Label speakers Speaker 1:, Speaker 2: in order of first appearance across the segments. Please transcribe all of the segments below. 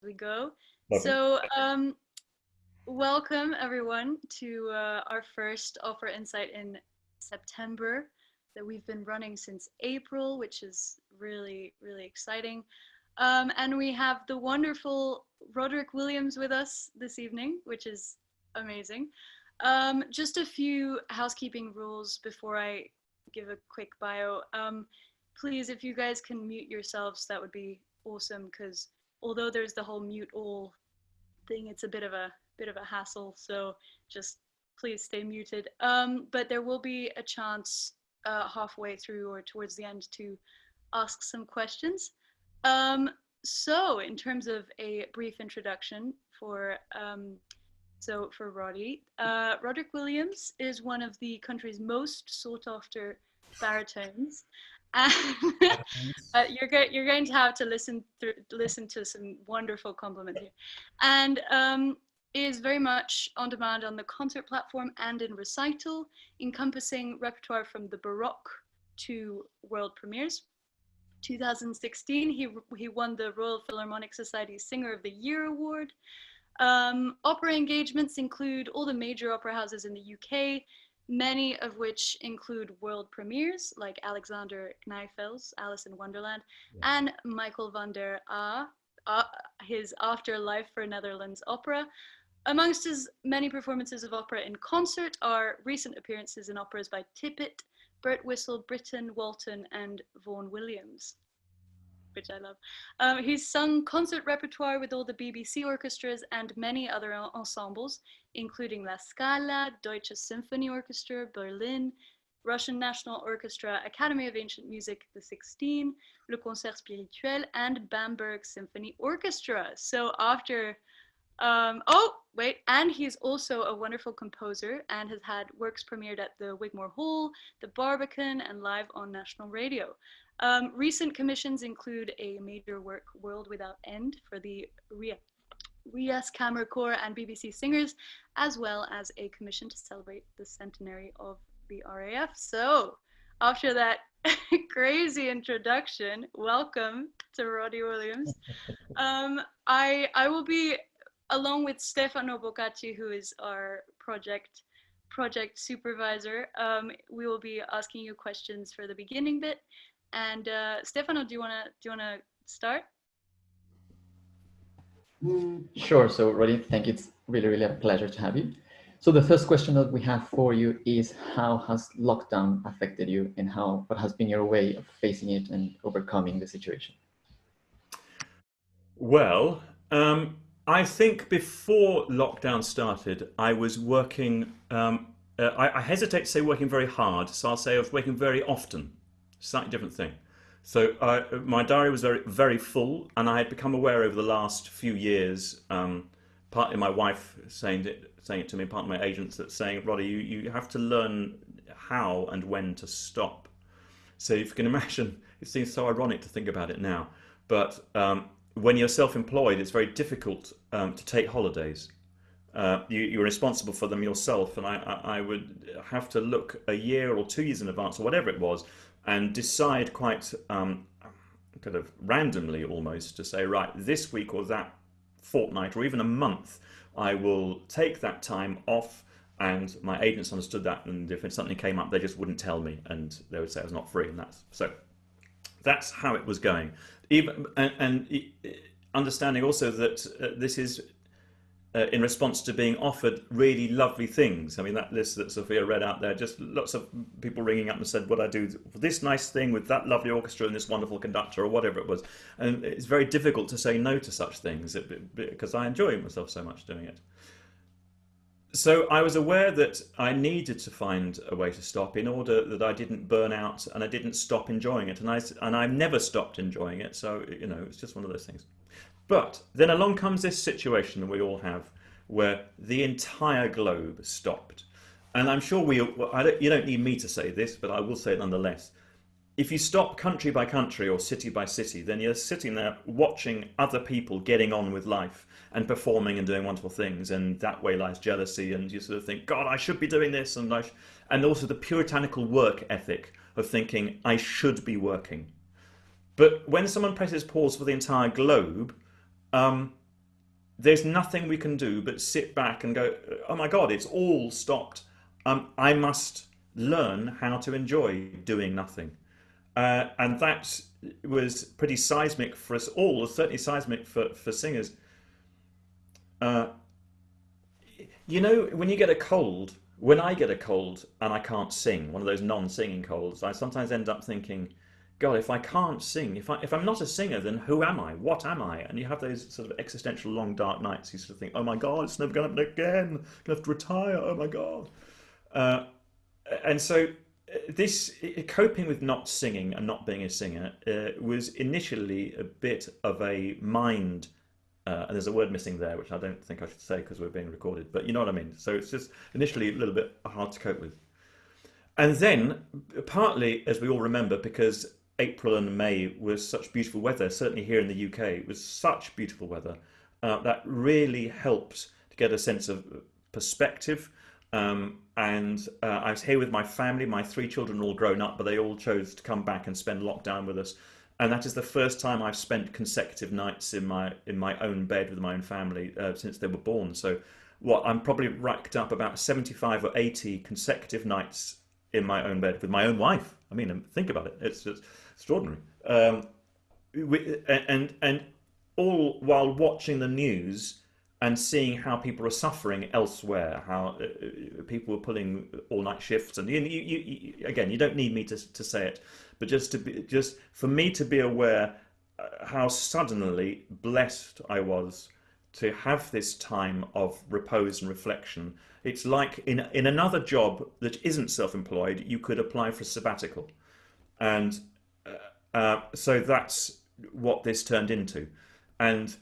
Speaker 1: we go.
Speaker 2: Lovely.
Speaker 1: So, welcome everyone to our first Opera Insight in September that we've been running since April, which is really, really exciting. And we have the wonderful Roderick Williams with us this evening, which is amazing. Just a few housekeeping rules before I give a quick bio. Please, if you guys can mute yourselves, that would be awesome, because although there's the whole mute all thing, it's a bit of a hassle. So just please stay muted. But there will be a chance halfway through or towards the end to ask some questions. So in terms of a brief introduction for for Roddy, Roderick Williams is one of the country's most sought after baritones. And you're going to have to listen to some wonderful compliments here, and is very much on demand on the concert platform and in recital, encompassing repertoire from the Baroque to world premieres. 2016, he won the Royal Philharmonic Society's Singer of the Year award. Opera engagements include all the major opera houses in the UK, many of which include world premieres like Alexander Kneifels' Alice in Wonderland, and Michael van der Aa, his Afterlife for Netherlands opera. Amongst his many performances of opera in concert are recent appearances in operas by Tippett, Birtwistle, Britten, Walton, and Vaughan Williams, which I love. He's sung concert repertoire with all the BBC orchestras and many other ensembles, including La Scala, Deutsche Symphony Orchestra, Berlin, Russian National Orchestra, Academy of Ancient Music, the 16, Le Concert Spirituel, and Bamberg Symphony Orchestra. So after, and he's also a wonderful composer and has had works premiered at the Wigmore Hall, the Barbican, and live on national radio. Recent commissions include a major work, World Without End, for the Rias Camera Corps and BBC Singers, as well as a commission to celebrate the centenary of the RAF. So, after that crazy introduction, welcome to Roddy Williams. I will be, along with Stefano Boccacci, who is our project supervisor, we will be asking you questions for the beginning bit. And Stefano, do you wanna start?
Speaker 3: Sure. So, Roddy, thank you. It's really, really a pleasure to have you. So, the first question that we have for you is, how has lockdown affected you, and what has been your way of facing it and overcoming the situation?
Speaker 2: Well, I think before lockdown started, I was working. I hesitate to say working very hard, so I'll say I was working very often. Slightly different thing. So my diary was very, very full, and I had become aware over the last few years, partly my wife saying it to me, partly my agents, that saying, Roddy, you have to learn how and when to stop. So if you can imagine, it seems so ironic to think about it now, but when you're self-employed, it's very difficult to take holidays. You're responsible for them yourself, and I would have to look a year or 2 years in advance, or whatever it was, and decide quite kind of randomly almost to say, right, this week or that fortnight or even a month, I will take that time off. And my agents understood that, and if something came up, they just wouldn't tell me, and they would say I was not free, and that's how it was going. Even and understanding also that this is in response to being offered really lovely things. I mean, that list that Sophia read out there, just lots of people ringing up and said, what I do for this nice thing with that lovely orchestra and this wonderful conductor, or whatever it was. And it's very difficult to say no to such things because I enjoy myself so much doing it. So I was aware that I needed to find a way to stop in order that I didn't burn out and I didn't stop enjoying it. And I've never stopped enjoying it. So, it's just one of those things. But then along comes this situation that we all have where the entire globe stopped. And I'm sure you don't need me to say this, but I will say it nonetheless. If you stop country by country or city by city, then you're sitting there watching other people getting on with life and performing and doing wonderful things. And that way lies jealousy. And you sort of think, God, I should be doing this. And also the puritanical work ethic of thinking I should be working. But when someone presses pause for the entire globe, there's nothing we can do but sit back and go, oh my God, it's all stopped. I must learn how to enjoy doing nothing. And that was pretty seismic for us all, certainly seismic for singers. Uh, you know, when you get a cold, when I get a cold and I can't sing, one of those non-singing colds, I sometimes end up thinking, God, if I can't sing, if I'm not a singer, then who am I? What am I? And you have those sort of existential long dark nights. You sort of think, oh my God, it's never going to happen again. I'm going to have to retire. Oh my God. Uh, and so this coping with not singing and not being a singer was initially a bit of a mind. And there's a word missing there, which I don't think I should say because we're being recorded, but you know what I mean. So it's just initially a little bit hard to cope with. And then, partly, as we all remember, because April and May was such beautiful weather, certainly here in the UK, it was such beautiful weather, that really helped to get a sense of perspective. And I was here with my family. My 3 children are all grown up, but they all chose to come back and spend lockdown with us. And that is the first time I've spent consecutive nights in my own bed with my own family since they were born. So I'm probably racked up about 75 or 80 consecutive nights in my own bed with my own wife. I mean, think about it. It's just extraordinary. And all while watching the news and seeing how people are suffering elsewhere, how people were pulling all-night shifts. And again, you don't need me to say it, but just for me to be aware how suddenly blessed I was to have this time of repose and reflection. It's like in another job that isn't self-employed, you could apply for a sabbatical. And so that's what this turned into. And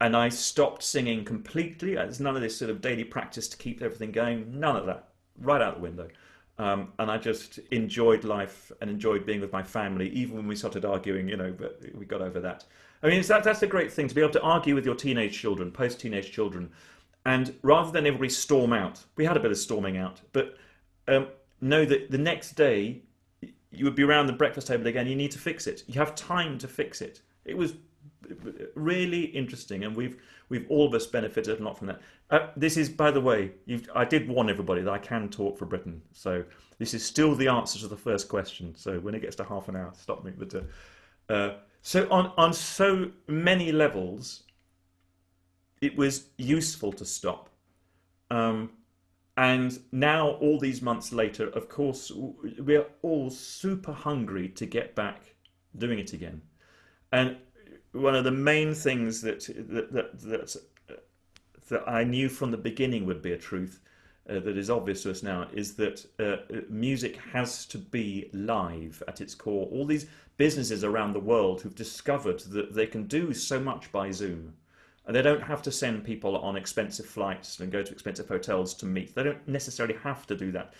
Speaker 2: I stopped singing completely. There's none of this sort of daily practice to keep everything going. None of that. Right out the window. And I just enjoyed life and enjoyed being with my family, even when we started arguing, but we got over that. I mean, that's a great thing, to be able to argue with your teenage children, post-teenage children. And rather than everybody storm out, we had a bit of storming out, but know that the next day you would be around the breakfast table again. You need to fix it. You have time to fix it. It was really interesting, and we've all of us benefited a lot from that. This is, by the way, I did warn everybody that I can talk for Britain, so this is still the answer to the first question. So when it gets to half an hour, stop me. But so on so many levels, it was useful to stop. And now, all these months later, of course, we are all super hungry to get back doing it again. And one of the main things that I knew from the beginning would be a truth that is obvious to us now is that music has to be live at its core. All these businesses around the world who've discovered that they can do so much by Zoom, and they don't have to send people on expensive flights and go to expensive hotels to meet. They don't necessarily have to do that.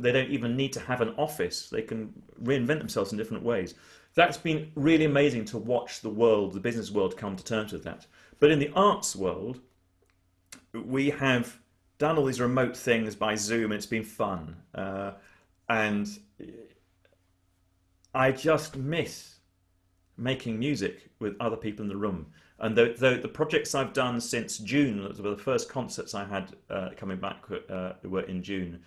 Speaker 2: They don't even need to have an office. They can reinvent themselves in different ways. That's been really amazing to watch the world, the business world, come to terms with that. But in the arts world, we have done all these remote things by Zoom, and it's been fun. And I just miss making music with other people in the room. And the projects I've done since June, the first concerts I had coming back were in June.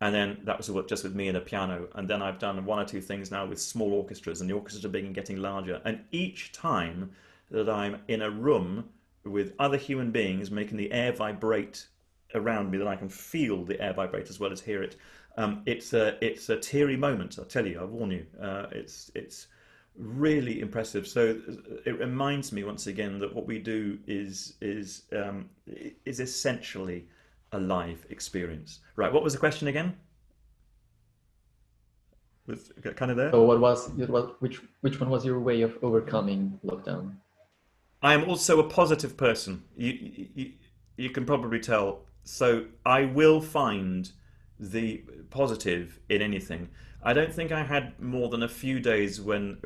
Speaker 2: And then that was just with me and a piano. And then I've done 1 or 2 things now with small orchestras, and the orchestras are getting larger. And each time that I'm in a room with other human beings making the air vibrate around me, that I can feel the air vibrate as well as hear it, it's a teary moment. I tell you, I warn you. It's really impressive. So it reminds me once again that what we do is essentially a live experience. Right, what was the question again? Was kind of there?
Speaker 3: So which one was your way of overcoming lockdown?
Speaker 2: I am also a positive person. You can probably tell. So I will find the positive in anything. I don't think I had more than a few days when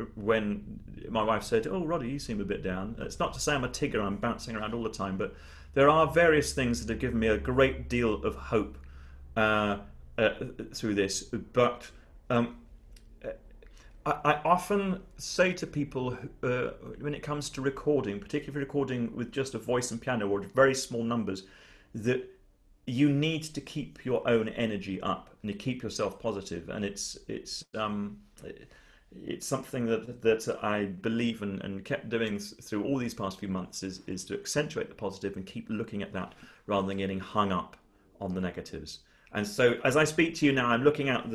Speaker 2: my wife said, "Oh, Roddy, you seem a bit down." It's not to say I'm a Tigger, I'm bouncing around all the time, but there are various things that have given me a great deal of hope through this. But I often say to people when it comes to recording, particularly if you're recording with just a voice and piano or very small numbers, that you need to keep your own energy up and you keep yourself positive. And it's something that I believe and kept doing through all these past few months is to accentuate the positive and keep looking at that rather than getting hung up on the negatives. And so as I speak to you now, I'm looking out of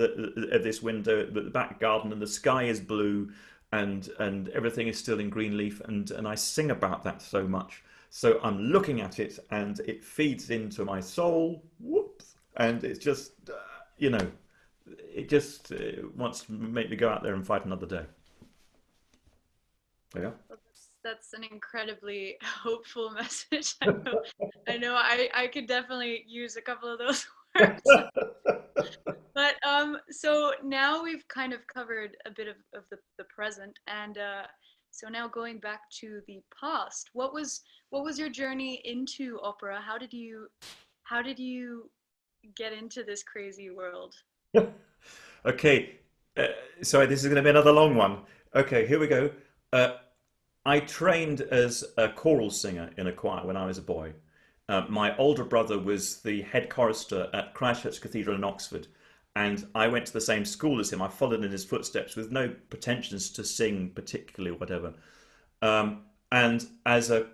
Speaker 2: this window at the back garden, and the sky is blue and everything is still in green leaf, and I sing about that so much. So I'm looking at it and it feeds into my soul. Whoops. And it's just, it just wants to make me go out there and fight another day. Yeah.
Speaker 1: Well, that's an incredibly hopeful message. I know I could definitely use a couple of those words. But so now we've kind of covered a bit of the present, and so now going back to the past, what was your journey into opera? How did you get into this crazy world?
Speaker 2: Okay, sorry, this is going to be another long one. Okay, here we go. I trained as a choral singer in a choir when I was a boy. My older brother was the head chorister at Christchurch Cathedral in Oxford, and I went to the same school as him. I followed in his footsteps with no pretensions to sing particularly or whatever. And as a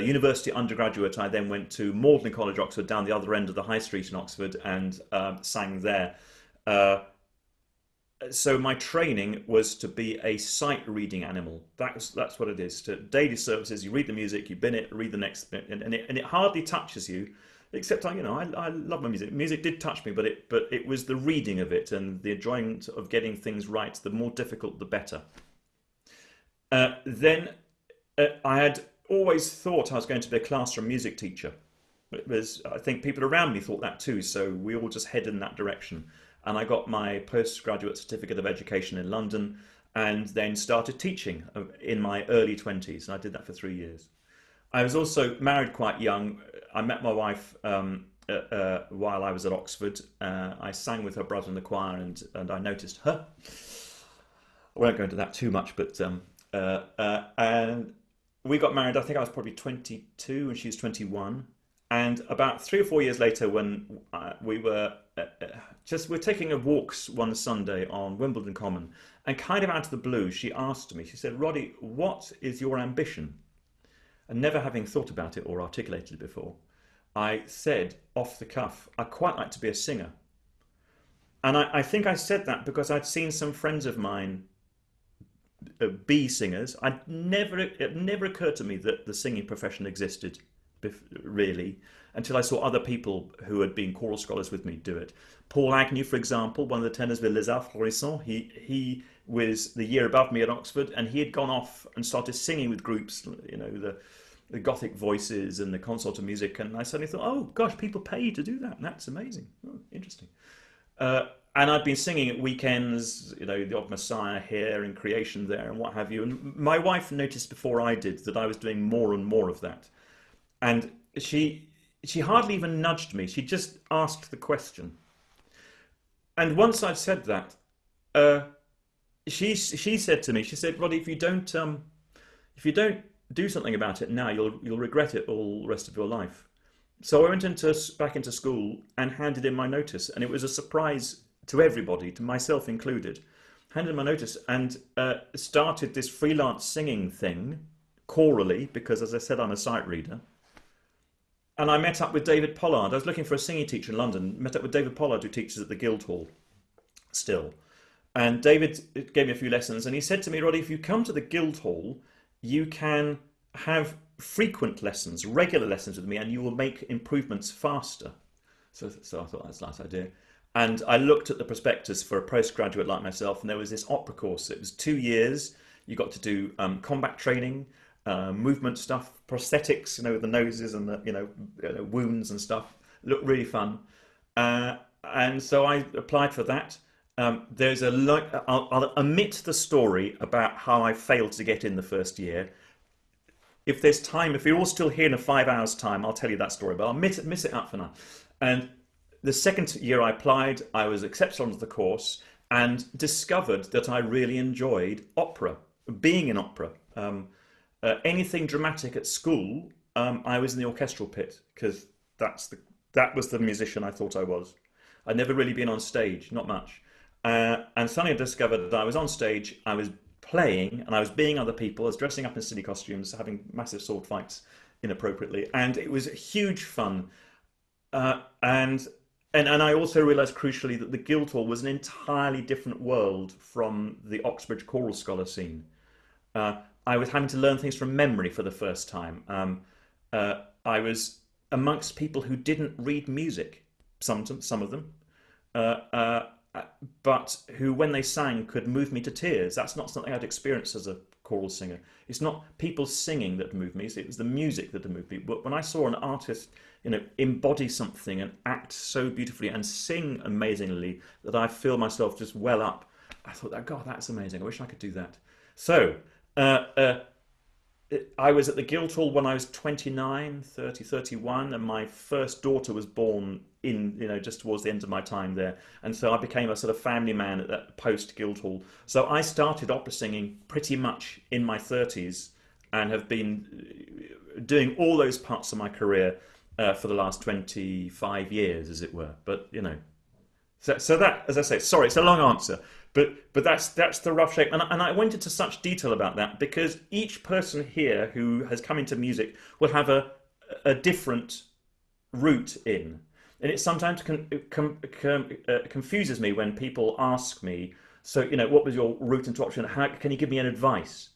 Speaker 2: university undergraduate, I then went to Magdalen College, Oxford, down the other end of the High Street in Oxford, and sang there. So my training was to be a sight reading animal. That's what it is. To daily services, you read the music, you bin it, read the next bit, and it hardly touches you. Except I love my music. Music did touch me, but it was the reading of it and the enjoyment of getting things right. The more difficult, the better. Then I had always thought I was going to be a classroom music teacher. I think people around me thought that too, so we all just headed in that direction. And I got my postgraduate certificate of education in London, and then started teaching in my early 20s, and I did that for 3 years. I was also married quite young. I met my wife while I was at Oxford. I sang with her brother in the choir, and I noticed her. I won't go into that too much, but and we got married. I think I was probably 22 and she was 21. And about 3 or 4 years later, when we were we're taking a walks one Sunday on Wimbledon Common, and kind of out of the blue, she asked me. She said, "Roddy, what is your ambition?" And never having thought about it or articulated it before, I said off the cuff, "I'd quite like to be a singer." And I think I said that because I'd seen some friends of mine be singers. It never occurred to me that the singing profession existed, really, until I saw other people who had been choral scholars with me do it. Paul Agnew, for example, one of the tenors with Les Arts Florissants, he was the year above me at Oxford, and he had gone off and started singing with groups, the Gothic Voices and the Consort of Music, and I suddenly thought, oh gosh, people pay to do that, and that's amazing. Oh, interesting. And I'd been singing at weekends, the Odd Messiah here and Creation there and what have you, and my wife noticed before I did that I was doing more and more of that. And she hardly even nudged me. She just asked the question. And once I'd said that, she said to me, she said, "Roddy, if you don't do something about it now, you'll regret it all the rest of your life." So I went back into school and handed in my notice, and it was a surprise to everybody, to myself included. Handed in my notice and started this freelance singing thing, chorally, because as I said, I'm a sight reader. And I met up with David Pollard. I was looking for a singing teacher in London. Met up with David Pollard, who teaches at the Guildhall still. And David gave me a few lessons. And he said to me, "Roddy, if you come to the Guildhall, you can have frequent lessons, regular lessons with me, and you will make improvements faster." So I thought that's a nice idea. And I looked at the prospectus for a postgraduate like myself, and there was this opera course. It was 2 years. You got to do combat training, movement stuff, prosthetics, with the noses and the wounds and stuff. Looked really fun. And so I applied for that. There's I'll omit the story about how I failed to get in the first year. If there's time, if you're all still here in a 5 hours time, I'll tell you that story, but I'll miss it out for now. And the second year I applied, I was accepted onto the course, and discovered that I really enjoyed opera, being in opera. Anything dramatic at school, I was in the orchestral pit because that was the musician I thought I was. I'd never really been on stage, not much. And suddenly I discovered that I was on stage, I was playing, and I was being other people. I was dressing up in silly costumes, having massive sword fights inappropriately, and it was huge fun. And I also realised crucially that the Guildhall was an entirely different world from the Oxbridge choral scholar scene. I was having to learn things from memory for the first time. I was amongst people who didn't read music, some of them, but who, when they sang, could move me to tears. That's not something I'd experienced as a choral singer. It's not people singing that moved me, it was the music that moved me. But when I saw an artist, embody something and act so beautifully and sing amazingly that I feel myself just well up, I thought, God, that's amazing. I wish I could do that. So I was at the Guildhall when I was 29, 30, 31, and my first daughter was born just towards the end of my time there. And so I became a sort of family man at that post-Guildhall. So I started opera singing pretty much in my 30s and have been doing all those parts of my career for the last 25 years, as it were. But, so that, as I say, sorry, it's a long answer. But that's the rough shape. And I went into such detail about that because each person here who has come into music will have a different route in. And it sometimes confuses me when people ask me, so, what was your route into opera? How can you give me an advice?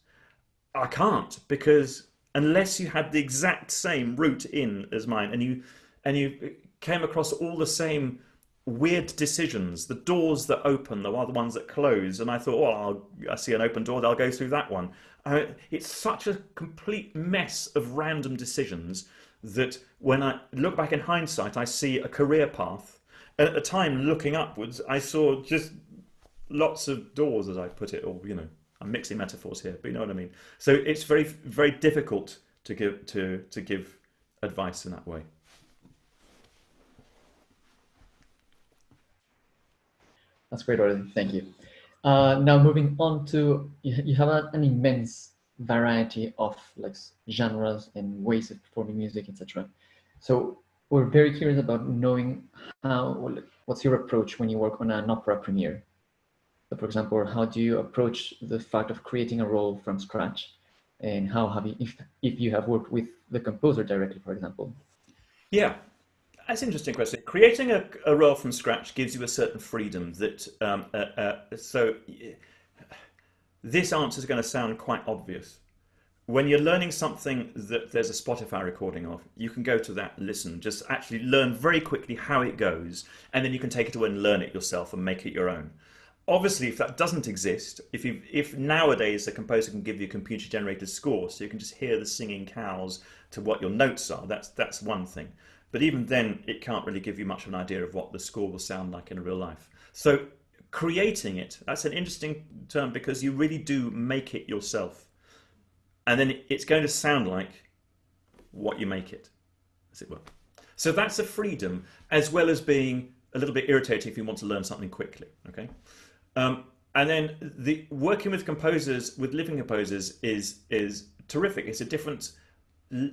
Speaker 2: I can't, because unless you had the exact same route in as mine and you came across all the same weird decisions, the doors that open, the ones that close, and I thought, I see an open door, I'll go through that one. It's such a complete mess of random decisions that when I look back in hindsight, I see a career path. And at the time, looking upwards, I saw just lots of doors, as I put it, or I'm mixing metaphors here, but you know what I mean. So it's very, very difficult to give advice in that way.
Speaker 3: That's great, Roderick. Thank you. Now moving on to, you have an immense variety of genres and ways of performing music, etc. So we're very curious about knowing what's your approach when you work on an opera premiere. So for example, how do you approach the fact of creating a role from scratch? And how have you, if you have worked with the composer directly, for example?
Speaker 2: Yeah. That's an interesting question. Creating a role from scratch gives you a certain freedom that, so this answer is going to sound quite obvious. When you're learning something that there's a Spotify recording of, you can go to that, listen, just actually learn very quickly how it goes, and then you can take it away and learn it yourself and make it your own. Obviously, if that doesn't exist, if nowadays a composer can give you a computer-generated score, so you can just hear the singing cows to what your notes are, that's one thing. But even then, it can't really give you much of an idea of what the score will sound like in real life. So creating it, that's an interesting term because you really do make it yourself. And then it's going to sound like what you make it, as it were. So that's a freedom, as well as being a little bit irritating if you want to learn something quickly, okay? And then the working with composers, with living composers, is terrific. It's a different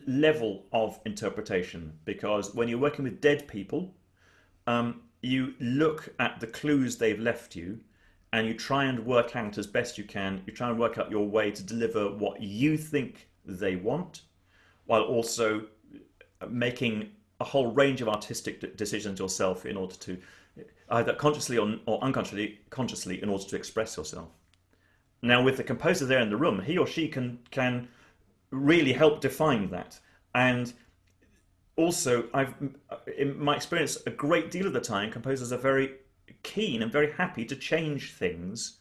Speaker 2: level of interpretation because when you're working with dead people, you look at the clues they've left you and you try and work out as best you can. You try and work out your way to deliver what you think they want, while also making a whole range of artistic decisions yourself in order to either consciously or unconsciously in order to express yourself. Now, with the composer there in the room, he or she can really help define that. And also, in my experience, a great deal of the time, composers are very keen and very happy to change things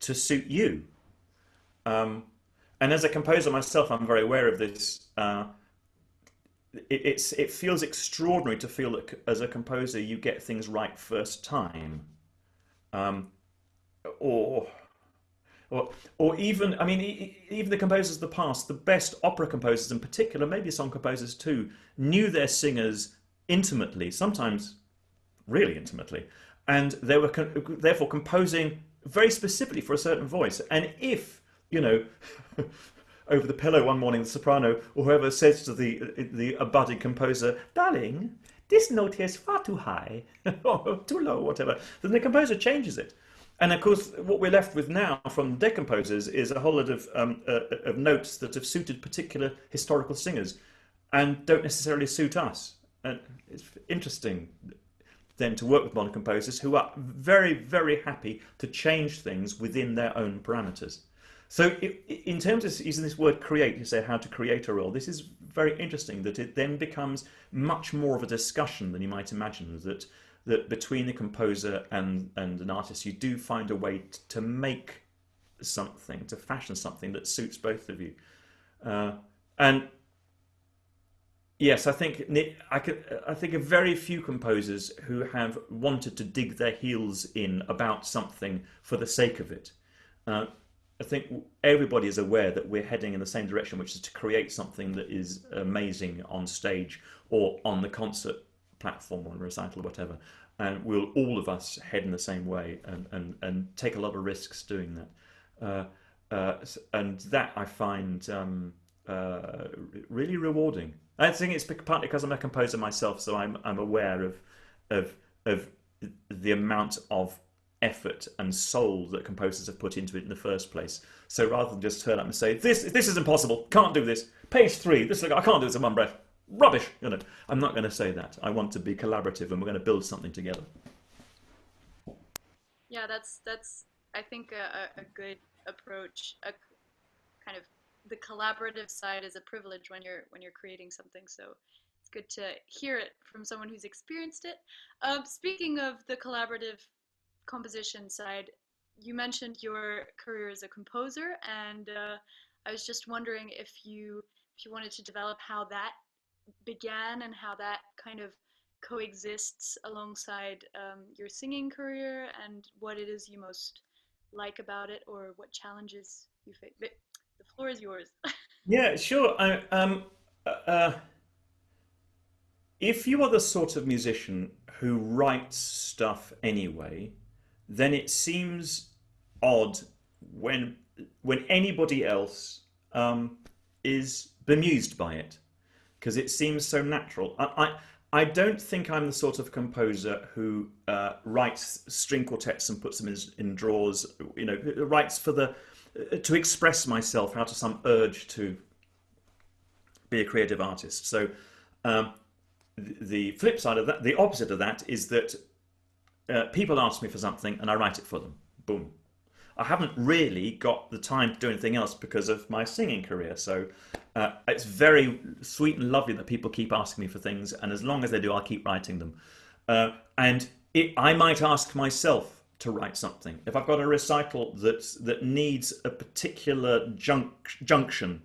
Speaker 2: to suit you. And as a composer myself, I'm very aware of this. It feels extraordinary to feel that as a composer you get things right first time, or even, I mean, even the composers of the past, the best opera composers in particular, maybe song composers too, knew their singers intimately, sometimes really intimately, and they were therefore composing very specifically for a certain voice. And if, you know, over the pillow one morning, the soprano or whoever says to the budding composer, "Darling, this note here is far too high," or too low, whatever, then the composer changes it. And of course, what we're left with now from dead composers is a whole lot of notes that have suited particular historical singers and don't necessarily suit us. And it's interesting then to work with modern composers who are very, very happy to change things within their own parameters. So in terms of using this word create, you say how to create a role, this is very interesting that it then becomes much more of a discussion than you might imagine, that between the composer and an artist, you do find a way to make something, to fashion something that suits both of you. And yes, I think of very few composers who have wanted to dig their heels in about something for the sake of it. I think everybody is aware that we're heading in the same direction, which is to create something that is amazing on stage or on the concert platform or recital or whatever. And we'll all of us head in the same way and take a lot of risks doing that. And that I find really rewarding. I think it's partly because I'm a composer myself, so I'm aware of the amount of effort and soul that composers have put into it in the first place. So rather than just turn up and say, this is impossible, can't do this, page 3, this I can't do this in one breath, rubbish, you know, I'm not going to say that. I want to be collaborative, and we're going to build something together.
Speaker 1: Yeah, that's I think a good approach. A kind of the collaborative side is a privilege when you're creating something. So it's good to hear it from someone who's experienced it. Speaking of the collaborative composition side, you mentioned your career as a composer, and I was just wondering if you wanted to develop how that began and how that kind of coexists alongside your singing career, and what it is you most like about it, or what challenges you face. The floor is yours.
Speaker 2: Yeah, sure. If you are the sort of musician who writes stuff anyway, then it seems odd when anybody else is bemused by it, because it seems so natural. I don't think I'm the sort of composer who writes string quartets and puts them in drawers. You know, writes to express myself out of some urge to be a creative artist. So the flip side of that, the opposite of that, is that people ask me for something and I write it for them. Boom. I haven't really got the time to do anything else because of my singing career. So it's very sweet and lovely that people keep asking me for things, and as long as they do, I'll keep writing them. I might ask myself to write something. If I've got a recital that needs a particular junction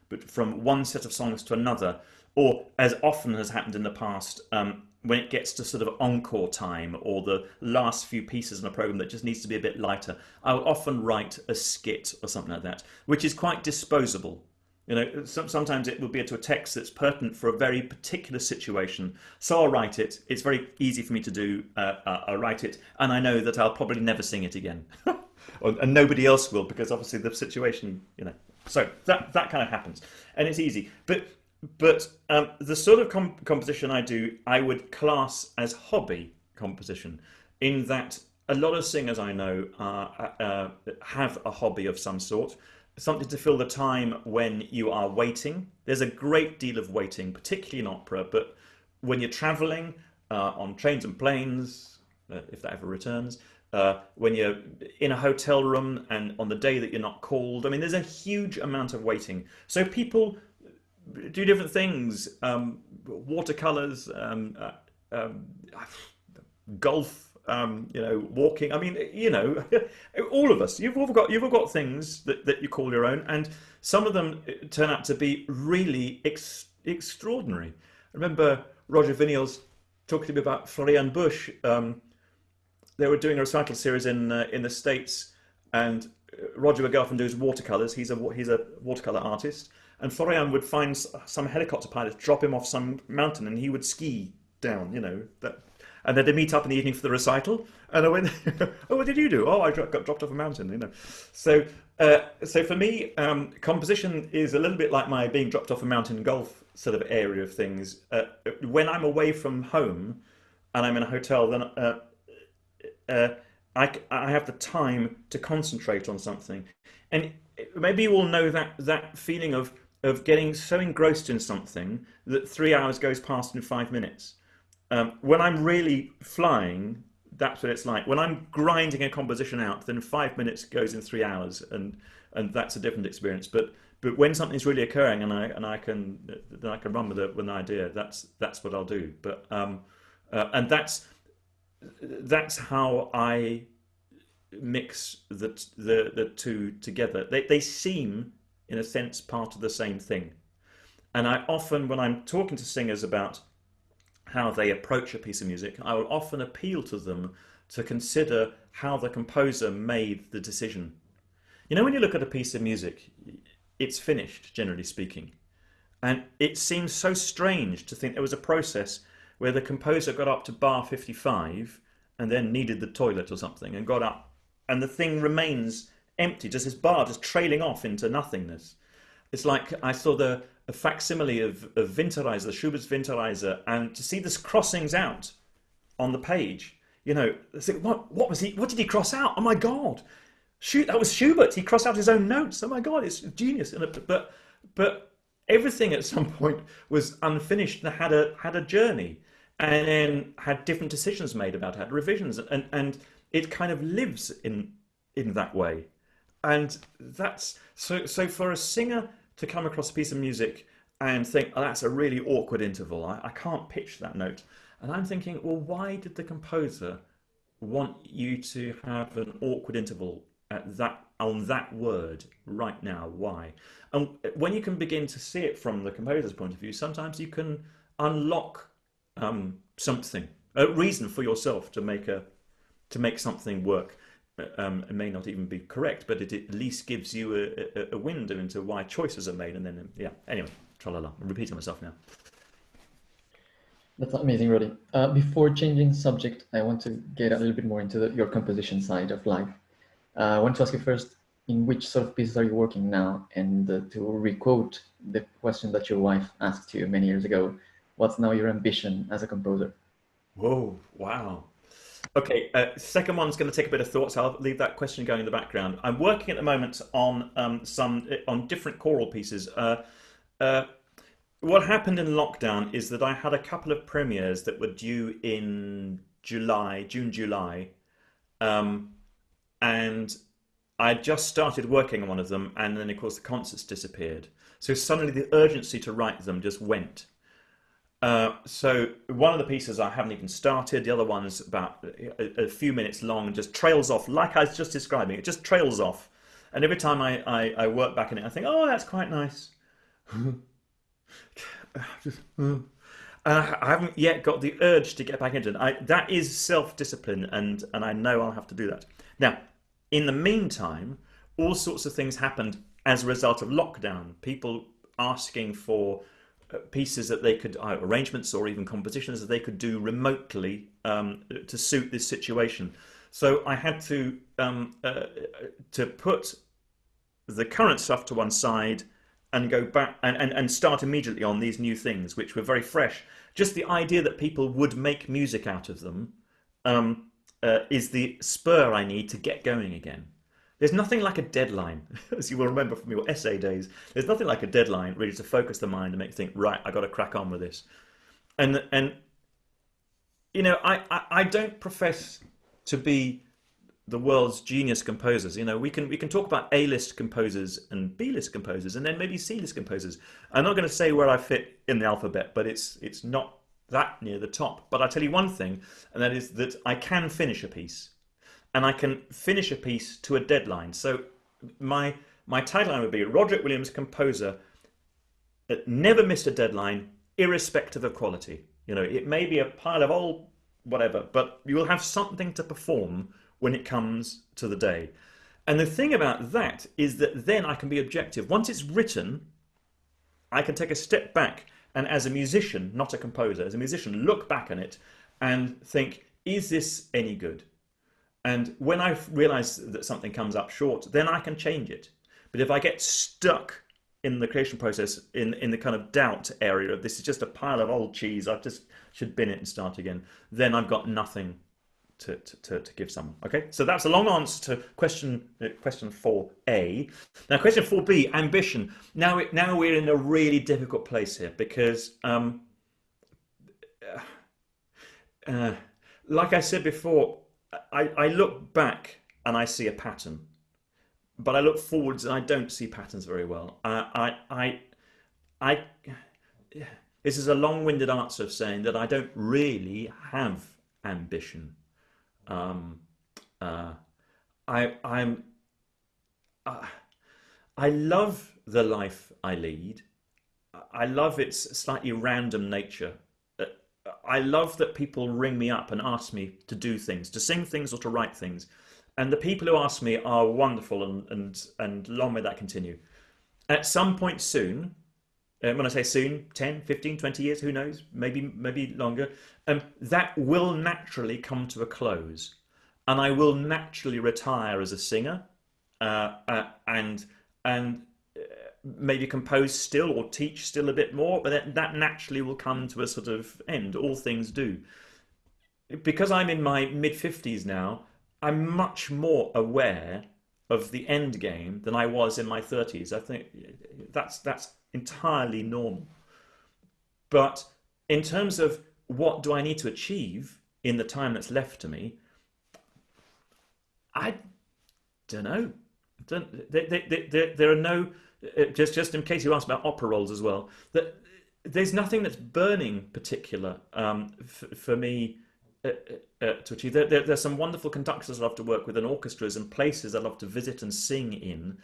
Speaker 2: but from one set of songs to another, or as often has happened in the past, when it gets to sort of encore time or the last few pieces in a program that just needs to be a bit lighter, I will often write a skit or something like that, which is quite disposable. You know, sometimes it will be to a text that's pertinent for a very particular situation. So I'll write it. It's very easy for me to do. I'll write it, and I know that I'll probably never sing it again, and nobody else will, because obviously the situation, you know. So that kind of happens, and it's easy. But the sort of composition I do, I would class as hobby composition, in that a lot of singers I know have a hobby of some sort. Something to fill the time when you are waiting. There's a great deal of waiting, particularly in opera, but when you're traveling on trains and planes, if that ever returns, when you're in a hotel room and on the day that you're not called, I mean, there's a huge amount of waiting. So people do different things, watercolors, golf, you know, walking. I mean, you know, all of us, you've all got things that you call your own, and some of them turn out to be really extraordinary. I remember Roderick Williams talking to me about Florian Bush. They were doing a recital series in the States, and Roger would go off and do his watercolors. He's a watercolor artist, and Florian would find some helicopter pilot, drop him off some mountain, and he would ski down. You know that. And then they meet up in the evening for the recital. And I went, oh, what did you do? Oh, I got dropped off a mountain, you know. So for me, composition is a little bit like my being dropped off a mountain golf sort of area of things. When I'm away from home and I'm in a hotel, then I have the time to concentrate on something. And maybe you all know that feeling of getting so engrossed in something that 3 hours goes past in 5 minutes. When I'm really flying, that's what it's like. When I'm grinding a composition out, then 5 minutes goes in 3 hours, and that's a different experience. But when something's really occurring and I can run with an idea, that's what I'll do. But and that's how I mix the two together. They seem, in a sense, part of the same thing. And I often, when I'm talking to singers about how they approach a piece of music, I will often appeal to them to consider how the composer made the decision. You know, when you look at a piece of music, it's finished, generally speaking. And it seems so strange to think there was a process where the composer got up to bar 55 and then needed the toilet or something and got up, and the thing remains empty, just this bar just trailing off into nothingness. It's like I saw a facsimile of Winterreise, Schubert's Winterreise, and to see this crossings out on the page, you know, think, what did he cross out? Oh my God, shoot, that was Schubert. He crossed out his own notes. Oh my God, it's genius. But everything at some point was unfinished and had a journey, and then had different decisions made about it, had revisions, and it kind of lives in that way. And that's so for a singer to come across a piece of music and think, oh, that's a really awkward interval, I can't pitch that note. And I'm thinking, well, why did the composer want you to have an awkward interval on that word right now? Why? And when you can begin to see it from the composer's point of view, sometimes you can unlock something, a reason for yourself to make something work. It may not even be correct, but it at least gives you a window into why choices are made. And then, yeah, anyway, tra-la-la. I'm repeating myself now.
Speaker 3: That's amazing, Roddy. Before changing subject, I want to get a little bit more into your composition side of life. I want to ask you first, in which sort of pieces are you working now? And to requote the question that your wife asked you many years ago, what's now your ambition as a composer?
Speaker 2: Whoa, wow. Okay, second one's going to take a bit of thought, so I'll leave that question going in the background. I'm working at the moment on on different choral pieces. What happened in lockdown is that I had a couple of premieres that were due in June, July, and I just started working on one of them, and then of course the concerts disappeared. So suddenly the urgency to write them just went. So one of the pieces I haven't even started, the other one's about a few minutes long and just trails off, like I was just describing, it just trails off. And every time I work back in it, I think, oh, that's quite nice. I haven't yet got the urge to get back into it. That is self-discipline, and I know I'll have to do that. Now, in the meantime, all sorts of things happened as a result of lockdown. People asking for pieces that they could, arrangements or even compositions that they could do remotely to suit this situation. So I had to put the current stuff to one side and go back and start immediately on these new things, which were very fresh. Just the idea that people would make music out of them is the spur I need to get going again. There's nothing like a deadline, as you will remember from your essay days. There's nothing like a deadline really to focus the mind and make you think, right, I got to crack on with this. And you know, I don't profess to be the world's genius composers. You know, we can talk about A-list composers and B-list composers and then maybe C-list composers. I'm not going to say where I fit in the alphabet, but it's not that near the top. But I'll tell you one thing, and that is that I can finish a piece. And I can finish a piece to a deadline. So my tagline would be Roderick Williams, composer, never missed a deadline, irrespective of quality. You know, it may be a pile of old whatever, but you will have something to perform when it comes to the day. And the thing about that is that then I can be objective. Once it's written, I can take a step back and as a musician, not a composer, as a musician, look back on it and think, is this any good? And when I realize that something comes up short, then I can change it. But if I get stuck in the creation process in the kind of doubt area of this is just a pile of old cheese, I just should bin it and start again, then I've got nothing to give someone. Okay, so that's a long answer to question 4A. Now question 4B, ambition. Now we're in a really difficult place here because like I said before, I look back and I see a pattern, but I look forwards and I don't see patterns very well. This is a long-winded answer of saying that I don't really have ambition. Um, uh, I'm I love the life I lead. I love its slightly random nature. I love that people ring me up and ask me to do things, to sing things or to write things. And the people who ask me are wonderful and long may that continue. At some point soon, when I say soon, 10, 15, 20 years, who knows, maybe longer, that will naturally come to a close. And I will naturally retire as a singer and maybe compose still or teach still a bit more, but that naturally will come to a sort of end. All things do. Because I'm in my mid-50s now, I'm much more aware of the end game than I was in my 30s. I think that's entirely normal. But in terms of what do I need to achieve in the time that's left to me, I don't know. There are no, just in case you asked about opera rolls as well, that there's nothing that's burning particular for me to achieve. There's some wonderful conductors I love to work with, and orchestras and places I love to visit and sing in,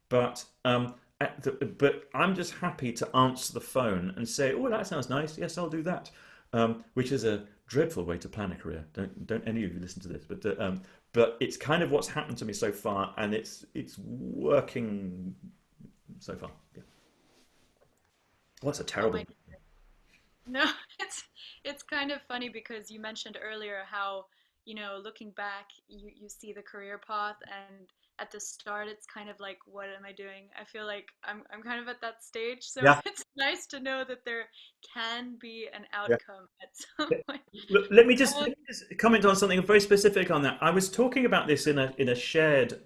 Speaker 2: but but I'm just happy to answer the phone and say, "Oh, that sounds nice. Yes, I'll do that," which is a dreadful way to plan a career. Don't any of you listen to this, but it's kind of what's happened to me so far, and it's working so far. Yeah. Well, that's a
Speaker 1: Oh
Speaker 2: terrible.
Speaker 1: my, no, it's kind of funny because you mentioned earlier how, looking back, you see the career path, and at the start it's kind of like, what am I doing? I feel like I'm kind of at that stage, so
Speaker 2: Yeah.
Speaker 1: it's nice to know that there can be an
Speaker 2: Yeah.
Speaker 1: outcome at some point.
Speaker 2: Let
Speaker 1: Um,
Speaker 2: me just comment on something very specific on that. I was talking about this in a shared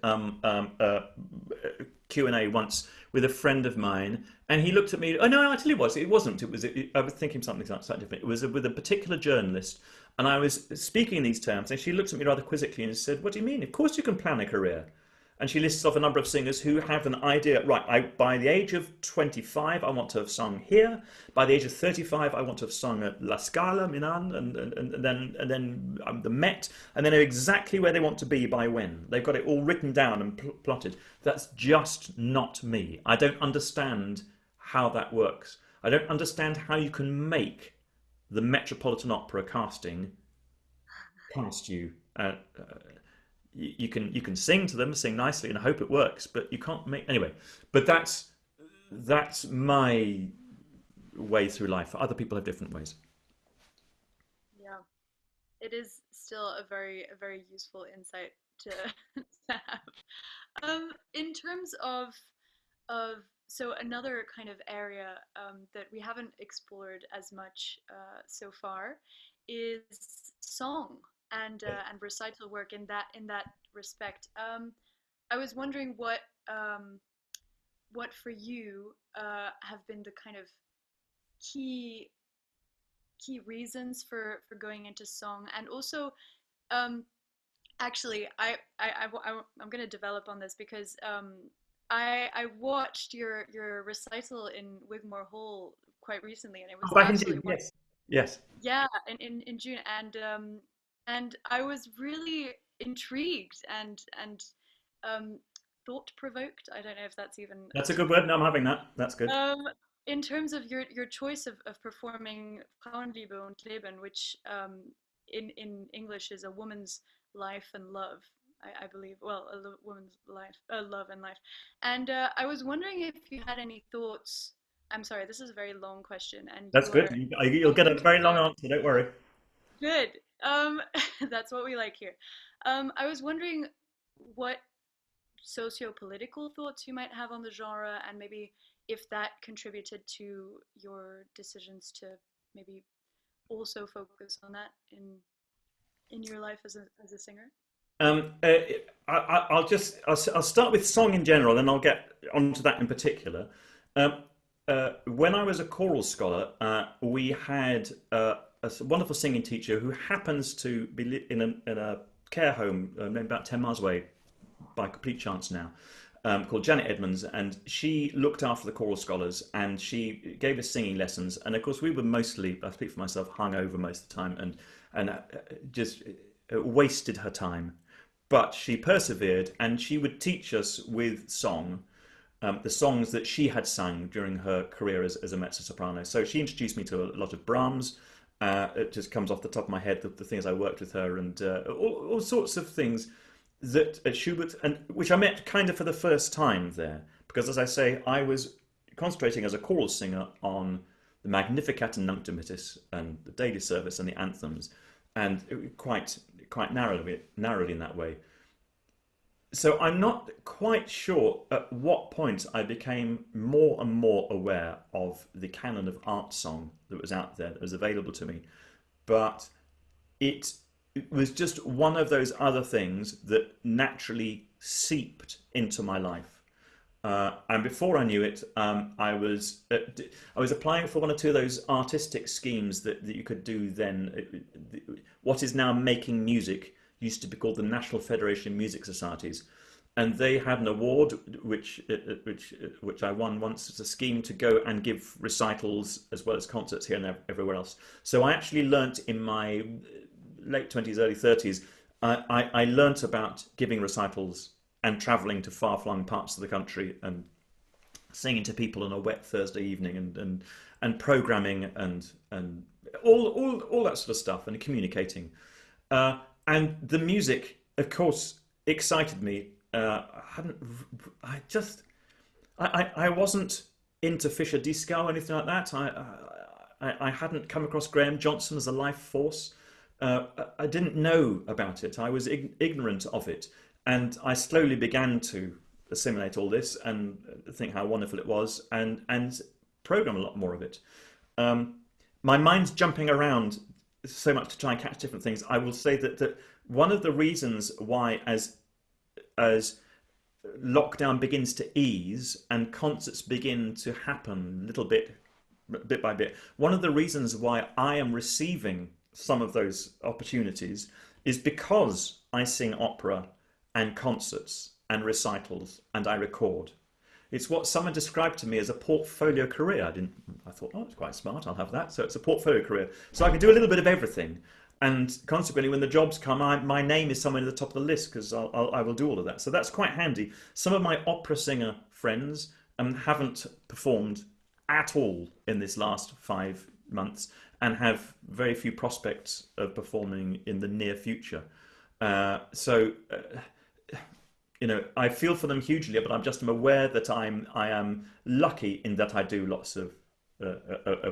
Speaker 2: Q&A once with a friend of mine, and he looked at me. Oh no, I tell you what, it wasn't. I was thinking something slightly different. It was with a particular journalist, and I was speaking in these terms, and she looked at me rather quizzically and said, "What do you mean? Of course you can plan a career." And she lists off a number of singers who have an idea, right, by the age of 25, I want to have sung here. By the age of 35, I want to have sung at La Scala, Milan, and then the Met, and they know exactly where they want to be by when. They've got it all written down and plotted. That's just not me. I don't understand how that works. I don't understand how you can make the Metropolitan Opera casting cast you. You can sing to them, sing nicely, and hope it works, but you can't make anyway. But that's my way through life. Other people have different ways.
Speaker 1: yeah, it is still a very useful insight to, to have. In terms of so another kind of area that we haven't explored as much so far is song and recital work in that respect. I was wondering what for you have been the kind of key key reasons for going into song, and also um, actually, I'm gonna develop on this because I watched your recital in Wigmore Hall quite recently, and it was
Speaker 2: Oh, back in
Speaker 1: absolutely
Speaker 2: June,
Speaker 1: wonderful.
Speaker 2: yes, yes.
Speaker 1: Yeah, in June, and I was really intrigued and um, thought provoked. I don't know if that's even a
Speaker 2: That's a good
Speaker 1: term.
Speaker 2: word. No, I'm having that. That's good.
Speaker 1: In terms of your choice of performing Frauenliebe und Leben, which in English is a woman's life and love, I believe. Well, woman's life, love and life. And I was wondering if you had any thoughts. I'm sorry, this is a very long question, and
Speaker 2: That's good. You'll get a
Speaker 1: welcome to
Speaker 2: very long
Speaker 1: go.
Speaker 2: answer. Don't worry.
Speaker 1: Good. That's what we like here. I was wondering what socio-political thoughts you might have on the genre, and maybe if that contributed to your decisions to maybe also focus on that in your life as a singer.
Speaker 2: I'll start with song in general, and I'll get onto that in particular. Um, when I was a choral scholar, we had a wonderful singing teacher who happens to be in a care home about 10 miles away by complete chance now, called Janet Edmonds, and she looked after the choral scholars, and she gave us singing lessons. And of course, we were mostly, I speak for myself, hungover most of the time, and just wasted her time. But she persevered, and she would teach us with song, the songs that she had sung during her career as a mezzo-soprano. So she introduced me to a lot of Brahms. It just comes off the top of my head, the things I worked with her, and all sorts of things that at Schubert, and which I met kind of for the first time there. Because as I say, I was concentrating as a choral singer on the Magnificat and Nunc Dimittis and the daily service and the anthems, and quite narrowly in that way. So I'm not quite sure at what point I became more and more aware of the canon of art song that was out there, that was available to me. But it was just one of those other things that naturally seeped into my life. And before I knew it, I was applying for one or two of those artistic schemes that you could do then. What is now Making Music used to be called the National Federation of Music Societies, and they had an award which I won once. It's a scheme to go and give recitals as well as concerts here and everywhere else. So I actually learnt in my late 20s, early 30s. I learnt about giving recitals and travelling to far-flung parts of the country and singing to people on a wet Thursday evening and programming and all that sort of stuff, and communicating. And the music, of course, excited me. I wasn't into Fischer Disco or anything like that. I hadn't come across Graham Johnson as a life force. I didn't know about it. I was ignorant of it. And I slowly began to assimilate all this and think how wonderful it was, and program a lot more of it. My mind's jumping around so much to try and catch different things. I will say that one of the reasons why, as lockdown begins to ease and concerts begin to happen bit by bit, one of the reasons why I am receiving some of those opportunities is because I sing opera and concerts and recitals and I record. It's what someone described to me as a portfolio career. I thought, oh, it's quite smart, I'll have that. So it's a portfolio career. So I can do a little bit of everything. And consequently, when the jobs come, my name is somewhere at the top of the list, because I will do all of that. So that's quite handy. Some of my opera singer friends haven't performed at all in this last 5 months and have very few prospects of performing in the near future. You know, I feel for them hugely, but I'm just aware that I am lucky in that I do lots of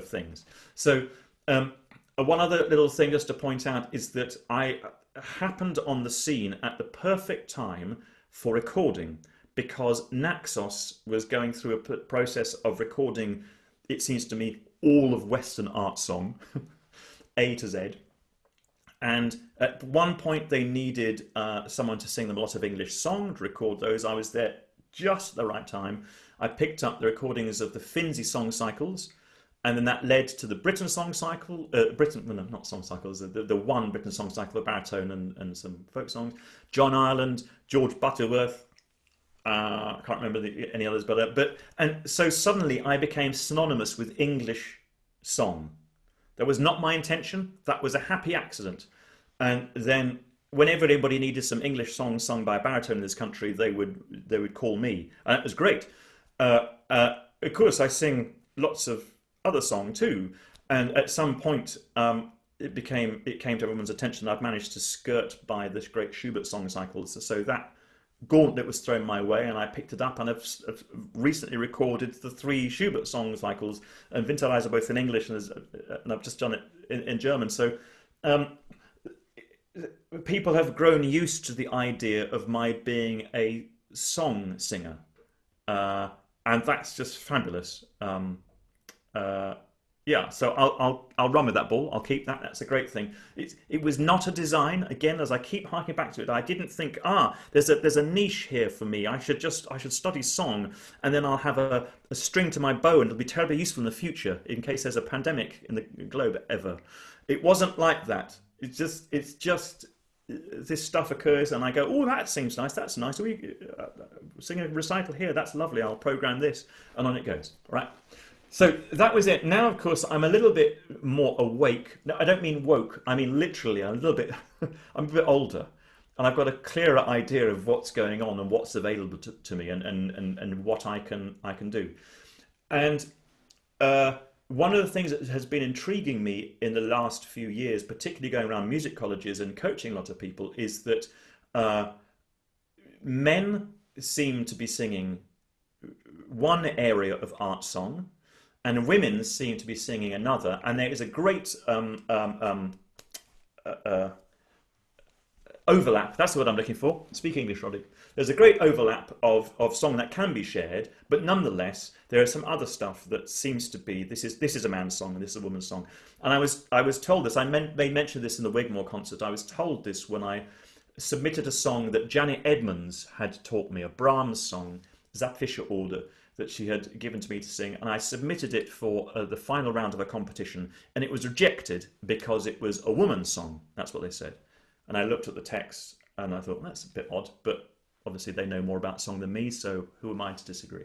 Speaker 2: things. So one other little thing just to point out is that I happened on the scene at the perfect time for recording, because NSOS was going through a process of recording, it seems to me, all of Western art song, A to Z. And at one point they needed someone to sing them a lot of English song, to record those. I was there just at the right time. I picked up the recordings of the Finzi song cycles, and then that led to the Britain song cycle, not song cycles, the one Britain song cycle, the baritone and some folk songs. John Ireland, George Butterworth, I can't remember any others, and so suddenly I became synonymous with English song. That was not my intention. That was a happy accident. And then whenever anybody needed some English songs sung by a baritone in this country, they would call me, and it was great. Of course, I sing lots of other song too, and at some point it came to everyone's attention that I'd managed to skirt by this great Schubert song cycles. So that gauntlet was thrown my way, and I picked it up, and I've recently recorded the 3 Schubert song cycles and Winterreise both in English, and I've just done it in German. So people have grown used to the idea of my being a song singer, and that's just fabulous. Yeah, so I'll run with that ball. I'll keep that. That's a great thing. It was not a design. Again, as I keep harking back to it, I didn't think, there's a niche here for me. I should study song, and then I'll have a string to my bow, and it'll be terribly useful in the future in case there's a pandemic in the globe ever. It wasn't like that. It's just this stuff occurs, and I go, oh, that seems nice. That's nice. We sing a recital here. That's lovely. I'll program this, and on it goes. Right. So that was it. Now, of course, I'm a little bit more awake. No, I don't mean woke. I mean literally. I'm a little bit. I'm a bit older, and I've got a clearer idea of what's going on and what's available to me, and what I can do. And one of the things that has been intriguing me in the last few years, particularly going around music colleges and coaching a lot of people, is that men seem to be singing one area of art song, and women seem to be singing another, and there is a great overlap. That's the word I'm looking for. Speak English, Roddy. There's a great overlap of song that can be shared, but nonetheless, there is some other stuff that seems to be, this is a man's song and this is a woman's song. And I was told this, they mentioned this in the Wigmore concert, I was told this when I submitted a song that Janet Edmonds had taught me, a Brahms song, Zapfischer Order, that she had given to me to sing, and I submitted it for the final round of a competition, and it was rejected because it was a woman's song. That's what they said. And I looked at the text and I thought, well, that's a bit odd, but obviously they know more about song than me, so who am I to disagree?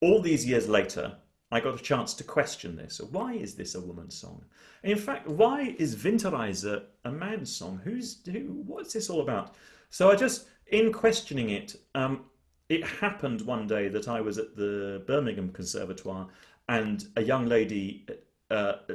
Speaker 2: All these years later, I got a chance to question this. Why is this a woman's song? And in fact, why is Winterreise a man's song? What's this all about? So in questioning it, it happened one day that I was at the Birmingham Conservatoire, and a young lady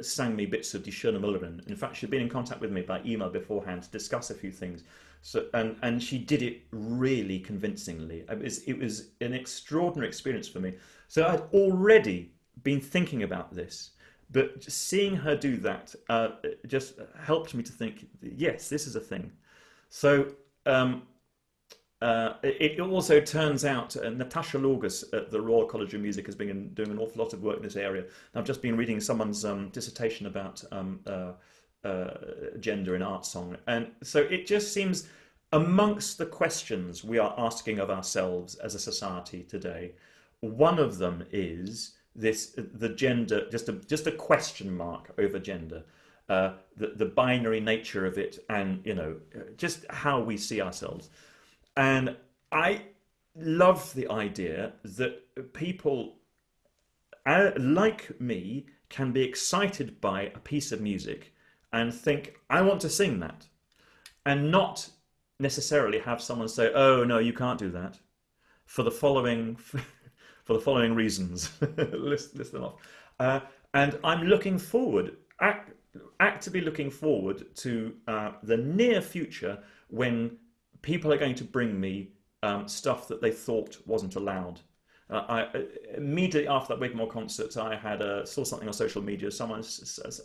Speaker 2: sang me bits of Die Schöne Müllerin. In fact, she'd been in contact with me by email beforehand to discuss a few things. So, and she did it really convincingly. It was an extraordinary experience for me. So I'd already been thinking about this, but seeing her do that just helped me to think, yes, this is a thing. So it also turns out Natasha Lorgus at the Royal College of Music has been doing an awful lot of work in this area. I've just been reading someone's dissertation about gender in art song, and so it just seems amongst the questions we are asking of ourselves as a society today, one of them is the gender, just a question mark over gender, the binary nature of it, and just how we see ourselves. And I love the idea that people like me can be excited by a piece of music and think, I want to sing that, and not necessarily have someone say, oh no, you can't do that for the following reasons. list them off. And I'm looking forward, actively looking forward to the near future when people are going to bring me stuff that they thought wasn't allowed. Immediately after that Wigmore concert, I saw something on social media.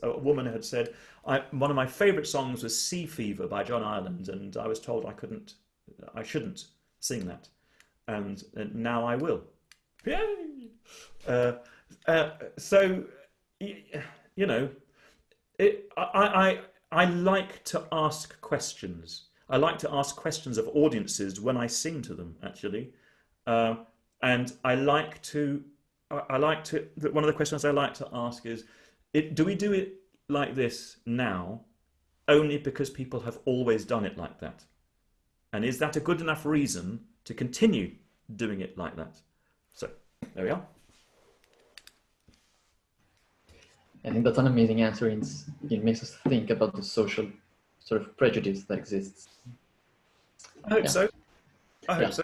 Speaker 2: A woman had said, one of my favourite songs was Sea Fever by John Ireland, and I was told I shouldn't sing that, and now I will. Yay! So, I like to ask questions. I like to ask questions of audiences when I sing to them, actually. And one of the questions I like to ask is, do we do it like this now only because people have always done it like that? And is that a good enough reason to continue doing it like that? So, there we are.
Speaker 3: I think that's an amazing answer. It makes us think about the social sort of prejudice that exists.
Speaker 2: I hope so. I hope so.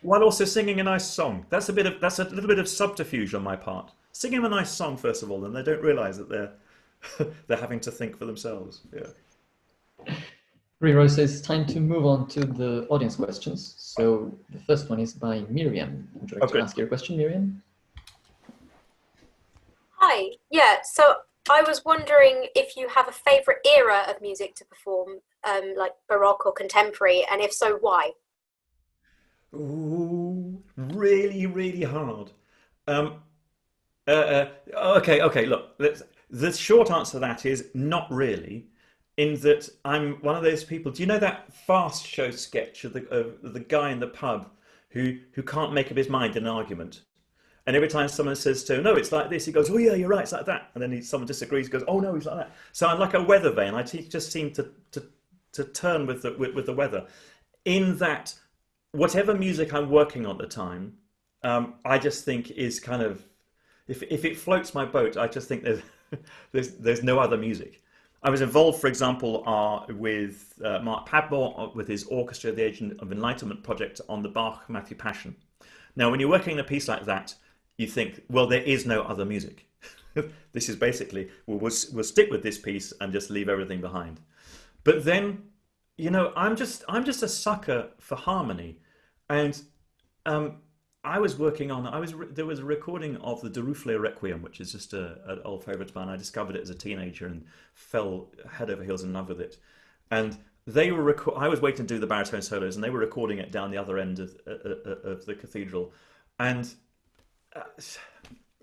Speaker 2: While also singing a nice song. That's a little bit of subterfuge on my part. Sing them a nice song first of all, and they don't realise that they're having to think for themselves. Yeah.
Speaker 3: Roy says it's time to move on to the audience questions. So the first one is by Miriam. Would you like to ask your question, Miriam?
Speaker 4: Hi. Yeah. So I was wondering if you have a favourite era of music to perform, like Baroque or contemporary, and if so, why?
Speaker 2: Ooh, really, really hard. Um, okay. Look, the short answer to that is not really. In that I'm one of those people. Do you know that fast show sketch of the guy in the pub who can't make up his mind in an argument? And every time someone says to him, "No, it's like this," he goes, "Oh yeah, you're right, it's like that." And then someone disagrees, he goes, "Oh no, it's like that." So I'm like a weather vane. Just seem to turn with the weather. In that, whatever music I'm working on at the time, I just think is kind of, if it floats my boat, I just think there's there's no other music. I was involved, for example, with Mark Padmore with his Orchestra of the Age of Enlightenment project on the Bach Matthew Passion. Now, when you're working in a piece like that, you think, well, there is no other music. This is basically, we'll stick with this piece and just leave everything behind. But then, I'm just a sucker for harmony, and I was working on. There was a recording of the Duruflé Requiem, which is just an old favourite of mine. I discovered it as a teenager and fell head over heels in love with it. And they were I was waiting to do the baritone solos, and they were recording it down the other end of the cathedral. And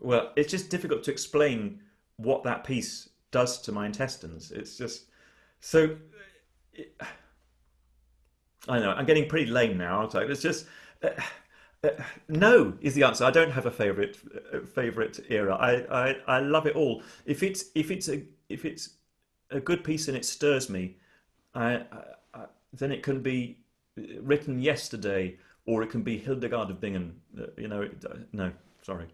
Speaker 2: well, it's just difficult to explain what that piece does to my intestines. It's just so. I know I'm getting pretty lame now, aren't I? It's just. No is the answer. I don't have a favorite era. I love it all. If it's a good piece and it stirs me, then it can be written yesterday, or it can be Hildegard of Bingen. No, sorry.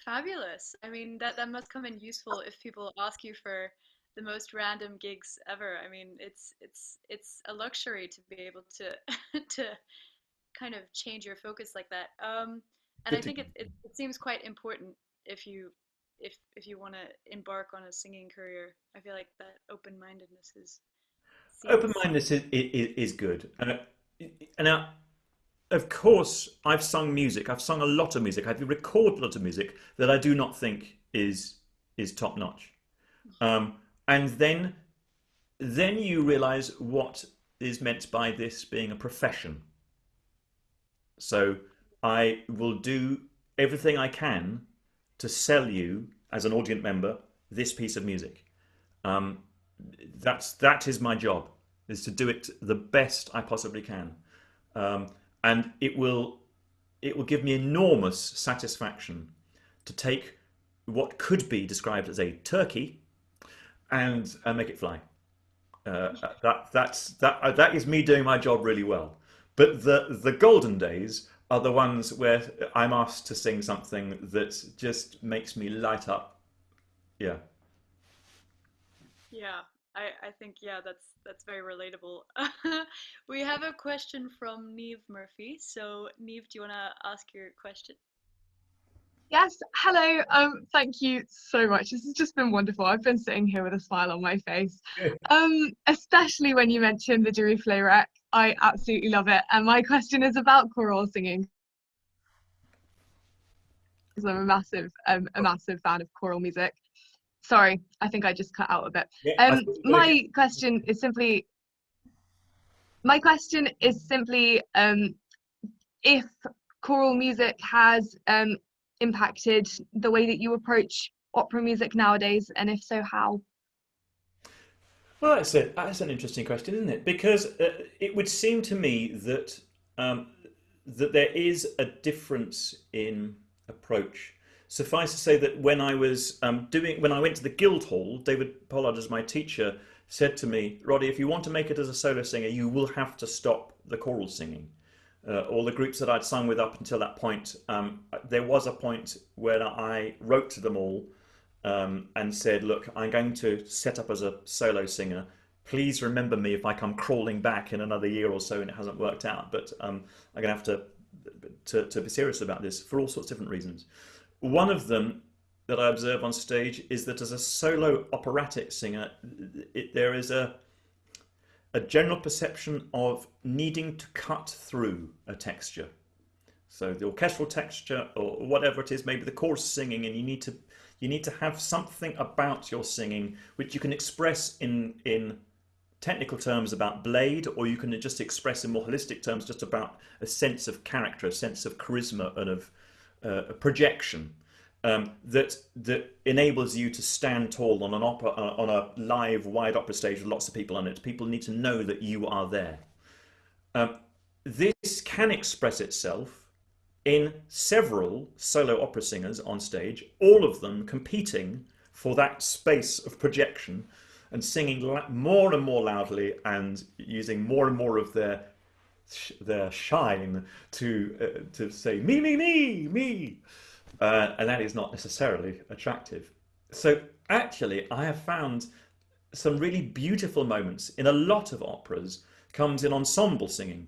Speaker 1: Fabulous. I mean, that must come in useful if people ask you for the most random gigs ever. I mean, it's a luxury to be able to to kind of change your focus like that. And I
Speaker 2: Good to
Speaker 1: think it seems quite important if you want to embark on a singing career. I feel like that open-mindedness is seems.
Speaker 2: Open-mindedness is good. And now, of course, I've sung music. I've sung a lot of music. I've recorded a lot of music that I do not think is top notch. And then you realize what is meant by this being a profession. So I will do everything I can to sell you, as an audience member, this piece of music. Um, that is my job, is to do it the best I possibly can. And it will give me enormous satisfaction to take what could be described as a turkey and make it fly. That is me doing my job really well. But the golden days are the ones where I'm asked to sing something that just makes me light up. Yeah.
Speaker 1: Yeah, I think yeah, that's very relatable. We have a question from Neve Murphy. So Neve, do you want to ask your question?
Speaker 5: Yes, hello. Thank you so much. This has just been wonderful. I've been sitting here with a smile on my face. Especially when you mentioned the Duruflé Rec. I absolutely love it. And my question is about choral singing, because I'm a massive fan of choral music. Sorry, I think I just cut out a bit.
Speaker 2: Yeah.
Speaker 5: My question is simply if choral music has impacted the way that you approach opera music nowadays, and if so, how?
Speaker 2: Well, that's an interesting question, isn't it? Because it would seem to me that that there is a difference in approach. Suffice to say that when I went to the Guildhall, David Pollard, as my teacher, said to me, "Roddy, if you want to make it as a solo singer, you will have to stop the choral singing." All the groups that I'd sung with up until that point, there was a point where I wrote to them all and said, "Look, I'm going to set up as a solo singer. Please remember me if I come crawling back in another year or so and it hasn't worked out. But I'm going to have to be serious about this for all sorts of different reasons." One of them that I observe on stage is that as a solo operatic singer, there is a general perception of needing to cut through a texture. So the orchestral texture or whatever it is, maybe the chorus singing, and you need to have something about your singing which you can express in technical terms about blade, or you can just express in more holistic terms just about a sense of character, a sense of charisma, and of a projection that enables you to stand tall on an opera, on a live wide opera stage with lots of people on it. People need to know that you are there. This can express itself in several solo opera singers on stage, all of them competing for that space of projection and singing more and more loudly and using more and more of their shine to say me, and that is not necessarily attractive. So actually, I have found some really beautiful moments in a lot of operas comes in ensemble singing,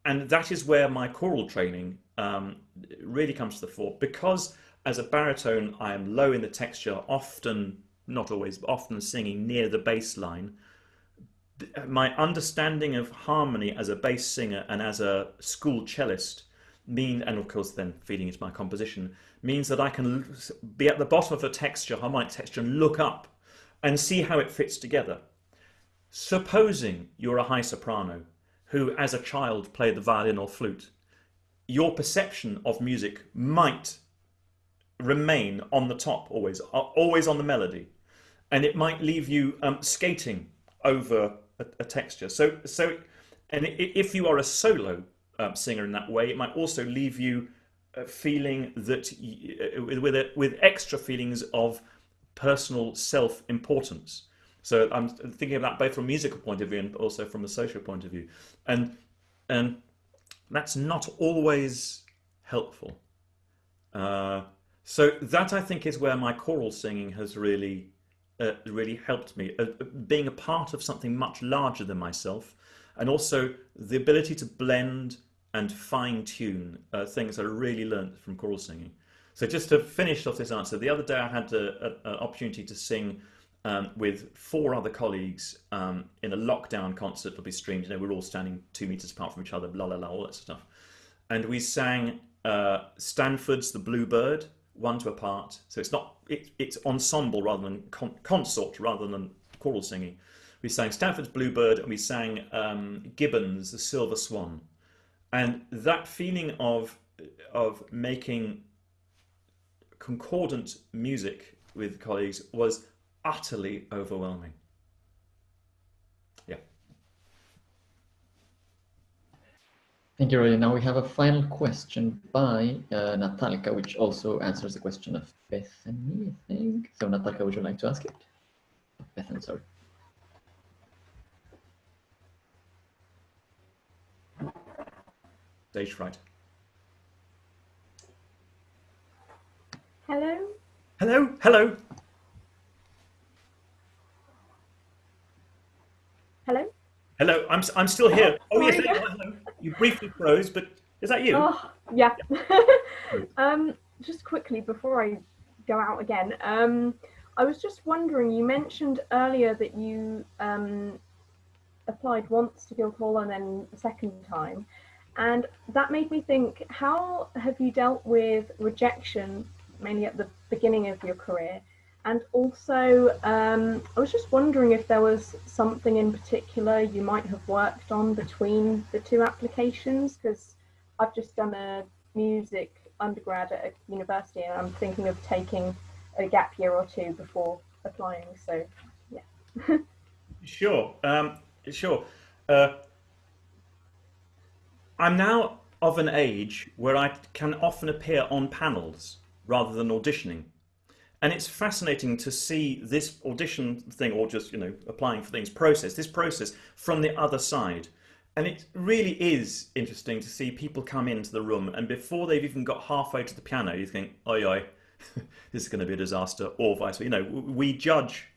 Speaker 2: and that is where my choral training really comes to the fore. Because as a baritone, I am low in the texture, often, not always, but often singing near the bass line. My understanding of harmony as a bass singer and as a school cellist and of course then feeding into my composition, means that I can be at the bottom of a texture, harmonic texture, and look up and see how it fits together. Supposing you're a high soprano who as a child played the violin or flute, your perception of music might remain on the top, always on the melody, and it might leave you skating over a texture. And if you are a solo singer in that way, it might also leave you feeling that with extra feelings of personal self-importance. So I'm thinking of that both from a musical point of view and also from a social point of view, and that's not always helpful. So that, I think, is where my choral singing has really helped me, being a part of something much larger than myself, and also the ability to blend and fine-tune things that I really learned from choral singing. So just to finish off this answer, the other day I had an opportunity to sing with 4 other colleagues in a lockdown concert that'll be streamed. You know, we're all standing 2 meters apart from each other, la la la, all that stuff. And we sang Stanford's The Bluebird, 1 to a part. So it's ensemble rather than consort rather than choral singing. We sang Stanford's Bluebird and we sang Gibbon's The Silver Swan. And that feeling of making concordant music with colleagues was utterly overwhelming. Yeah.
Speaker 3: Thank you, Roy. Now we have a final question by Natalka, which also answers the question of Bethany, I think. So Natalka, would you like to ask it? Bethany, sorry.
Speaker 2: Stage fright.
Speaker 6: Hello?
Speaker 2: Hello? Hello?
Speaker 6: Hello?
Speaker 2: Hello, I'm still here. Oh, yes,
Speaker 6: sorry.
Speaker 2: hello. You briefly froze, but is that you?
Speaker 6: Oh, yeah. Just quickly before I go out again, I was just wondering, you mentioned earlier that you applied once to Guildhall and then a second time, and that made me think, how have you dealt with rejection, mainly at the beginning of your career? And also, I was just wondering if there was something in particular you might have worked on between the 2 applications, because I've just done a music undergrad at a university and I'm thinking of taking a gap year or 2 before applying, so yeah.
Speaker 2: Sure, sure. I'm now of an age where I can often appear on panels rather than auditioning. And it's fascinating to see this audition thing, or just, you know, applying for things this process from the other side. And it really is interesting to see people come into the room and before they've even got halfway to the piano, you think, oi, oi, this is going to be a disaster, or vice versa. You know, we judge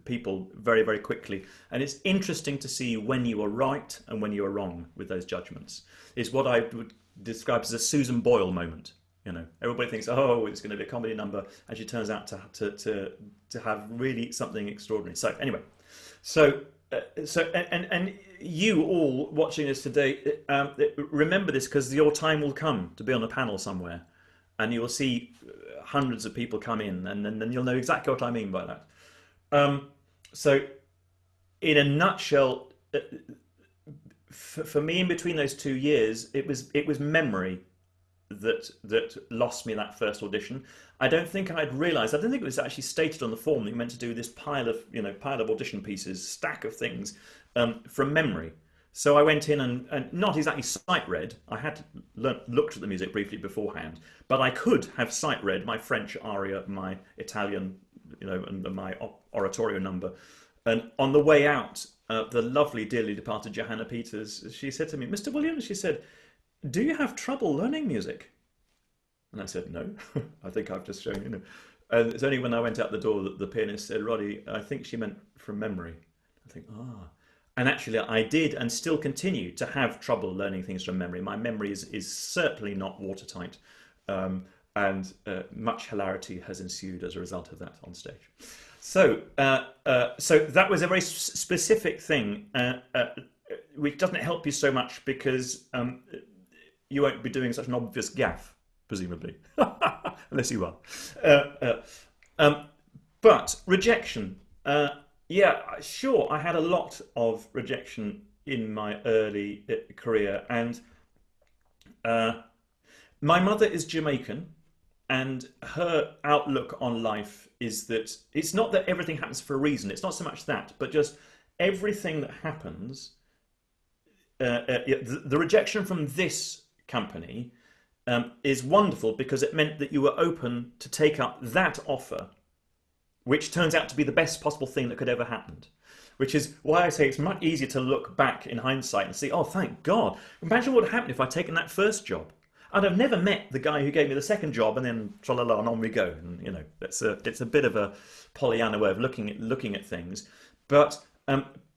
Speaker 2: people very, very quickly. And it's interesting to see when you are right and when you are wrong with those judgments. It's what I would describe as a Susan Boyle moment. You know, everybody thinks, oh, it's going to be a comedy number. Actually, turns out to have really something extraordinary. So anyway, and you all watching this today, remember this, because your time will come to be on a panel somewhere, and you will see hundreds of people come in, and then you'll know exactly what I mean by that. So, in a nutshell, for me, in between those 2 years, it was memory that lost me that first audition. I don't think I'd realised. I don't think it was actually stated on the form that you meant to do this pile of audition pieces, stack of things from memory. So I went in and not exactly sight read. I had looked at the music briefly beforehand, but I could have sight read my French aria, my Italian, and my oratorio number. And on the way out, the lovely, dearly departed Johanna Peters, she said to me, "Mr. Williams," she said, "do you have trouble learning music?" And I said, "No, I think I've just shown you." And it's only when I went out the door that the pianist said, "Roddy, I think she meant from memory." I think, And actually I did and still continue to have trouble learning things from memory. My memory is certainly not watertight. And much hilarity has ensued as a result of that on stage. So, so that was a very specific thing, which doesn't help you so much because you won't be doing such an obvious gaffe, presumably, unless you are. But rejection, yeah, sure, I had a lot of rejection in my early career, and my mother is Jamaican, and her outlook on life is that it's not that everything happens for a reason. It's not so much that, but just everything that happens. The rejection from this company is wonderful because it meant that you were open to take up that offer, which turns out to be the best possible thing that could ever happen. Which is why I say it's much easier to look back in hindsight and see, oh, thank God. Imagine what happened if I'd taken that first job. I'd have never met the guy who gave me the second job, and then tra-la-la, and on we go. And it's a bit of a Pollyanna way of looking at things, but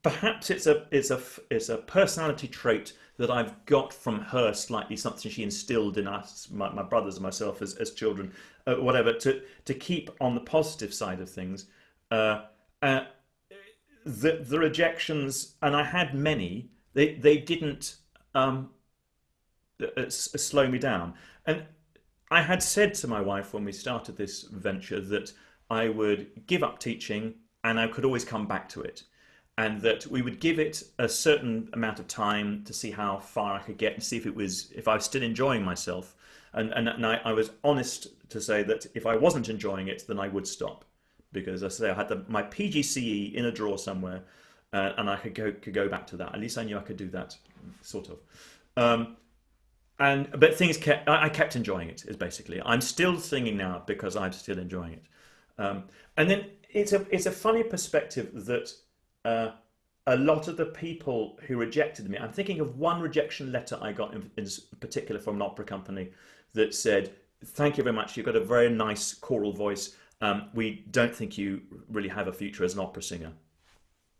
Speaker 2: perhaps it's a personality trait that I've got from her, slightly something she instilled in us, my brothers and myself as children, whatever, to keep on the positive side of things. The rejections, and I had many, they didn't slow me down. And I had said to my wife when we started this venture that I would give up teaching and I could always come back to it, and that we would give it a certain amount of time to see how far I could get and see if I was still enjoying myself. And I was honest to say that if I wasn't enjoying it, then I would stop, because as I say, I had my PGCE in a drawer somewhere, and I could go back to that. At least I knew I could do that, sort of. But I kept enjoying it. Is basically, I'm still singing now because I'm still enjoying it. And then it's a funny perspective that a lot of the people who rejected me. I'm thinking of one rejection letter I got in particular from an opera company that said, "Thank you very much. You've got a very nice choral voice. We don't think you really have a future as an opera singer."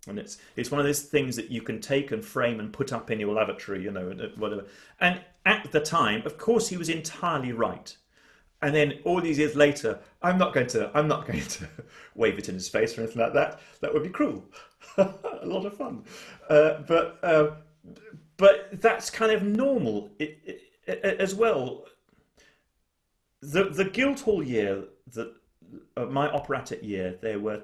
Speaker 2: And it's one of those things that you can take and frame and put up in your lavatory, whatever. And at the time, of course, he was entirely right. And then all these years later, I'm not going to wave it in his face or anything like that. That would be cruel. A lot of fun, but that's kind of normal as well. The Guildhall year, my operatic year, there were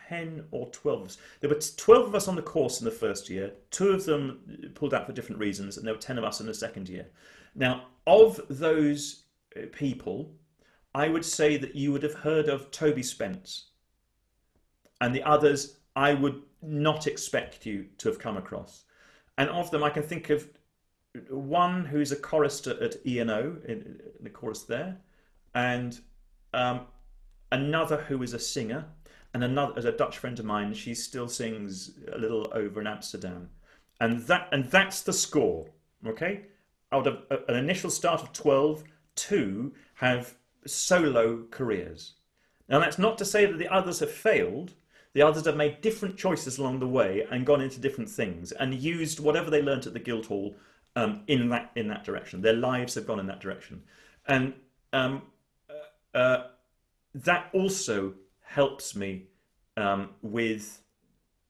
Speaker 2: 10 or 12 of us. There were 12 of us on the course in the first year. 2 of them pulled out for different reasons, and there were 10 of us in the second year. Now, of those people, I would say that you would have heard of Toby Spence, and the others I would not expect you to have come across. And of them, I can think of one who's a chorister at E&O, in the chorus there, and another who is a singer, and another as a Dutch friend of mine. She still sings a little over in Amsterdam, and that's the score. Okay, out of an initial start of 12, 2 have solo careers. Now that's not to say that the others have failed. The others have made different choices along the way and gone into different things and used whatever they learnt at the Guildhall in that direction. Their lives have gone in that direction, and that also helps me with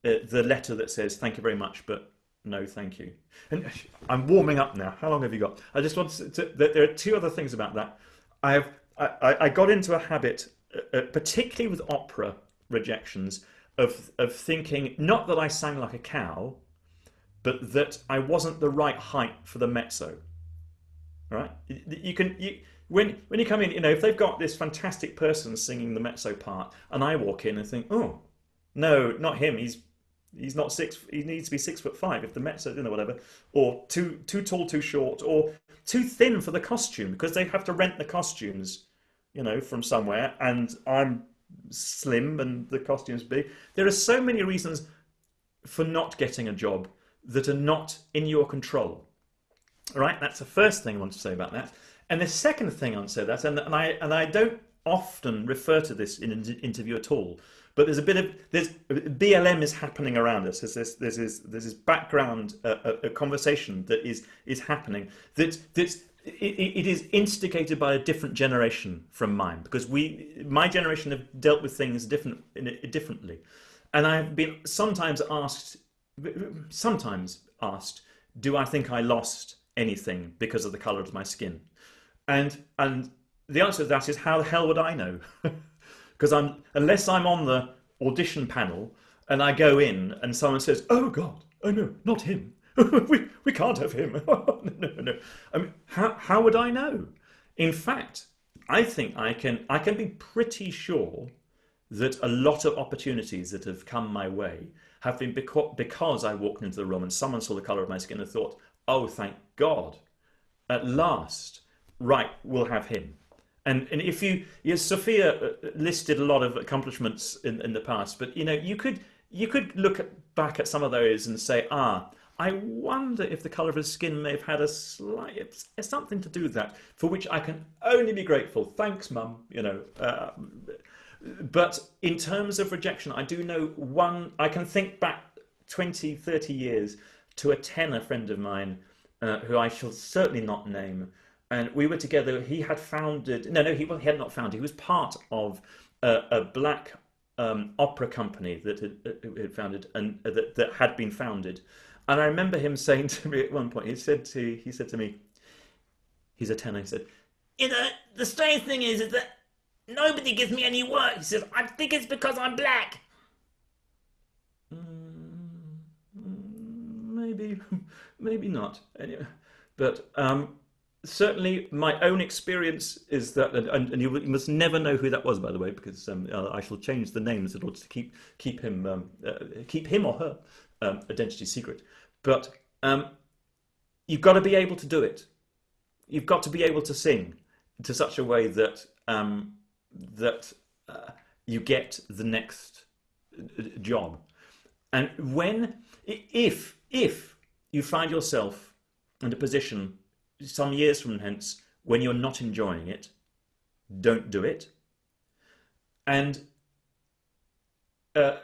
Speaker 2: the letter that says thank you very much, but no, thank you. And I'm warming up now. How long have you got? I just want to there are two other things about that. I got into a habit, particularly with opera rejections, of thinking not that I sang like a cow, but that I wasn't the right height for the mezzo. Right? When you come in, if they've got this fantastic person singing the mezzo part, and I walk in and think, oh, no, not him. He's not six. He needs to be 6'5" if the mezzo, whatever, or too tall, too short, or too thin for the costume because they have to rent the costumes, from somewhere, and I'm slim and the costume's big. There are so many reasons for not getting a job that are not in your control. All right, that's the first thing I want to say about that. And the second thing I want to say that, and I don't often refer to this in an interview at all, but there's BLM is happening around us. There's this background a conversation that is happening it is instigated by a different generation from mine, because my generation have dealt with things differently, and I've been sometimes asked, do I think I lost anything because of the colour of my skin? And the answer to that is, how the hell would I know? Because unless I'm on the audition panel and I go in and someone says, "Oh God, oh no, not him. we can't have him." No. I mean, how would I know? In fact, I think I can be pretty sure that a lot of opportunities that have come my way have been because I walked into the room and someone saw the colour of my skin and thought, "Oh, thank God, at last, right, we'll have him." And if Sophia listed a lot of accomplishments in the past, but you could look back at some of those and say, I wonder if the colour of his skin may have had something to do with that, for which I can only be grateful. Thanks, Mum. But in terms of rejection, I do know one. I can think back 20, 30 years to a tenor friend of mine, who I shall certainly not name. And we were together. He had founded. No, he had not founded. He was part of a black opera company that had founded and that had been founded. And I remember him saying to me at one point, he said to me, he's a tenor. He said, the strange thing is that nobody gives me any work. He says, I think it's because I'm black. Maybe not. Anyway, but certainly my own experience is that, and you must never know who that was, by the way, because I shall change the names in order to keep him or her identity secret. But you've got to be able to do it. You've got to be able to sing to such a way that you get the next job. And if you find yourself in a position some years from hence when you're not enjoying it, don't do it. And that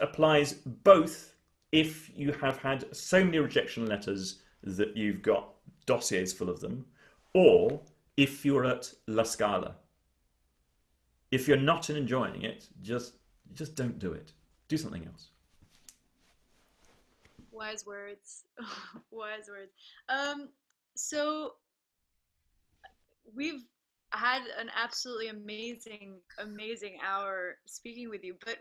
Speaker 2: applies both if you have had so many rejection letters that you've got dossiers full of them, or if you're at La Scala. If you're not enjoying it, just don't do it. Do something else.
Speaker 1: Wise words. Wise words. So we've had an absolutely amazing hour speaking with you, but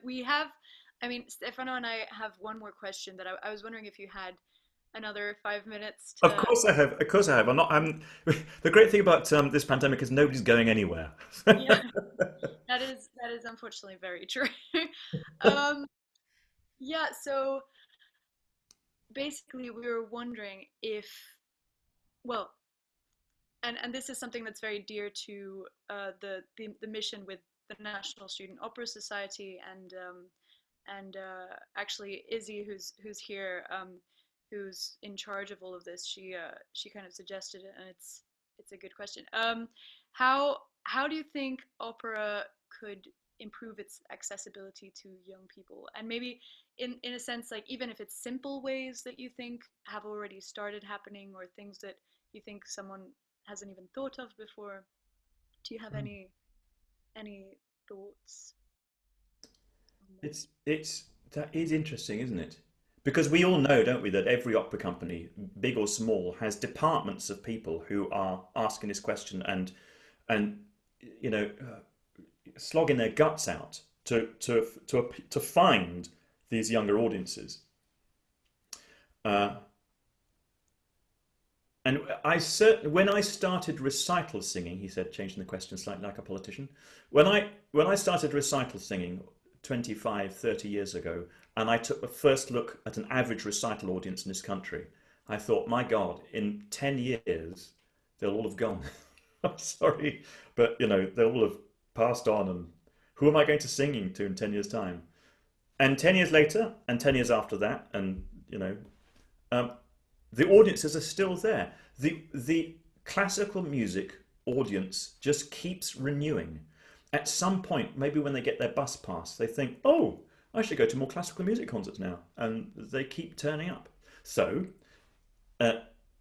Speaker 1: Stefano and I have one more question that I was wondering if you had another 5 minutes to...
Speaker 2: Of course I have. The great thing about this pandemic is nobody's going anywhere.
Speaker 1: Yeah, that is unfortunately very true. Yeah, so basically we were wondering if, well, and this is something that's very dear to the mission with the National Student Opera Society, and actually Izzy, who's here, who's in charge of all of this, she kind of suggested it, and it's a good question. How do you think opera could improve its accessibility to young people, and maybe in a sense, like, even if it's simple ways that you think have already started happening, or things that you think someone hasn't even thought of before? Do you have any thoughts?
Speaker 2: That is interesting, isn't it? Because we all know, don't we, that every opera company, big or small, has departments of people who are asking this question and you know, slogging their guts out to find these younger audiences. And when I started recital singing, he said, changing the question slightly like a politician. When I started recital singing 25, 30 years ago, and I took the first look at an average recital audience in this country, I thought, my God, in 10 years, they'll all have gone. I'm sorry, but you know, they'll all have passed on, and who am I going to singing to in 10 years' time? And 10 years later, and 10 years after that, and you know, the audiences are still there. The classical music audience just keeps renewing. At some point, maybe when they get their bus pass, they think, oh, I should go to more classical music concerts now. And they keep turning up. So,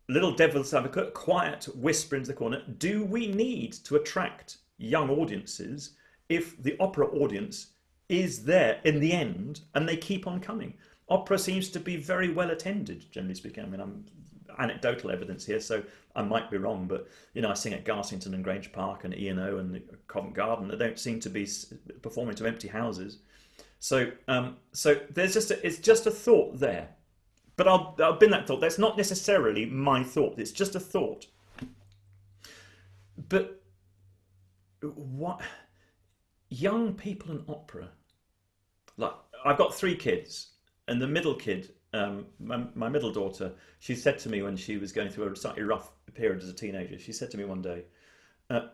Speaker 2: little devil's advocate, quiet whisper into the corner, do we need to attract young audiences if the opera audience is there in the end and they keep on coming? Opera seems to be very well attended, generally speaking. I mean, I'm anecdotal evidence here, so I might be wrong, but you know, I sing at Garsington and Grange Park and E&O and Covent Garden. They don't seem to be performing to empty houses. So, there's it's just a thought there. But I'll bin that thought. That's not necessarily my thought. It's just a thought. But what young people in opera, like I've got 3 kids. And the middle kid, my middle daughter, she said to me when she was going through a slightly rough period as a teenager, she said to me one day,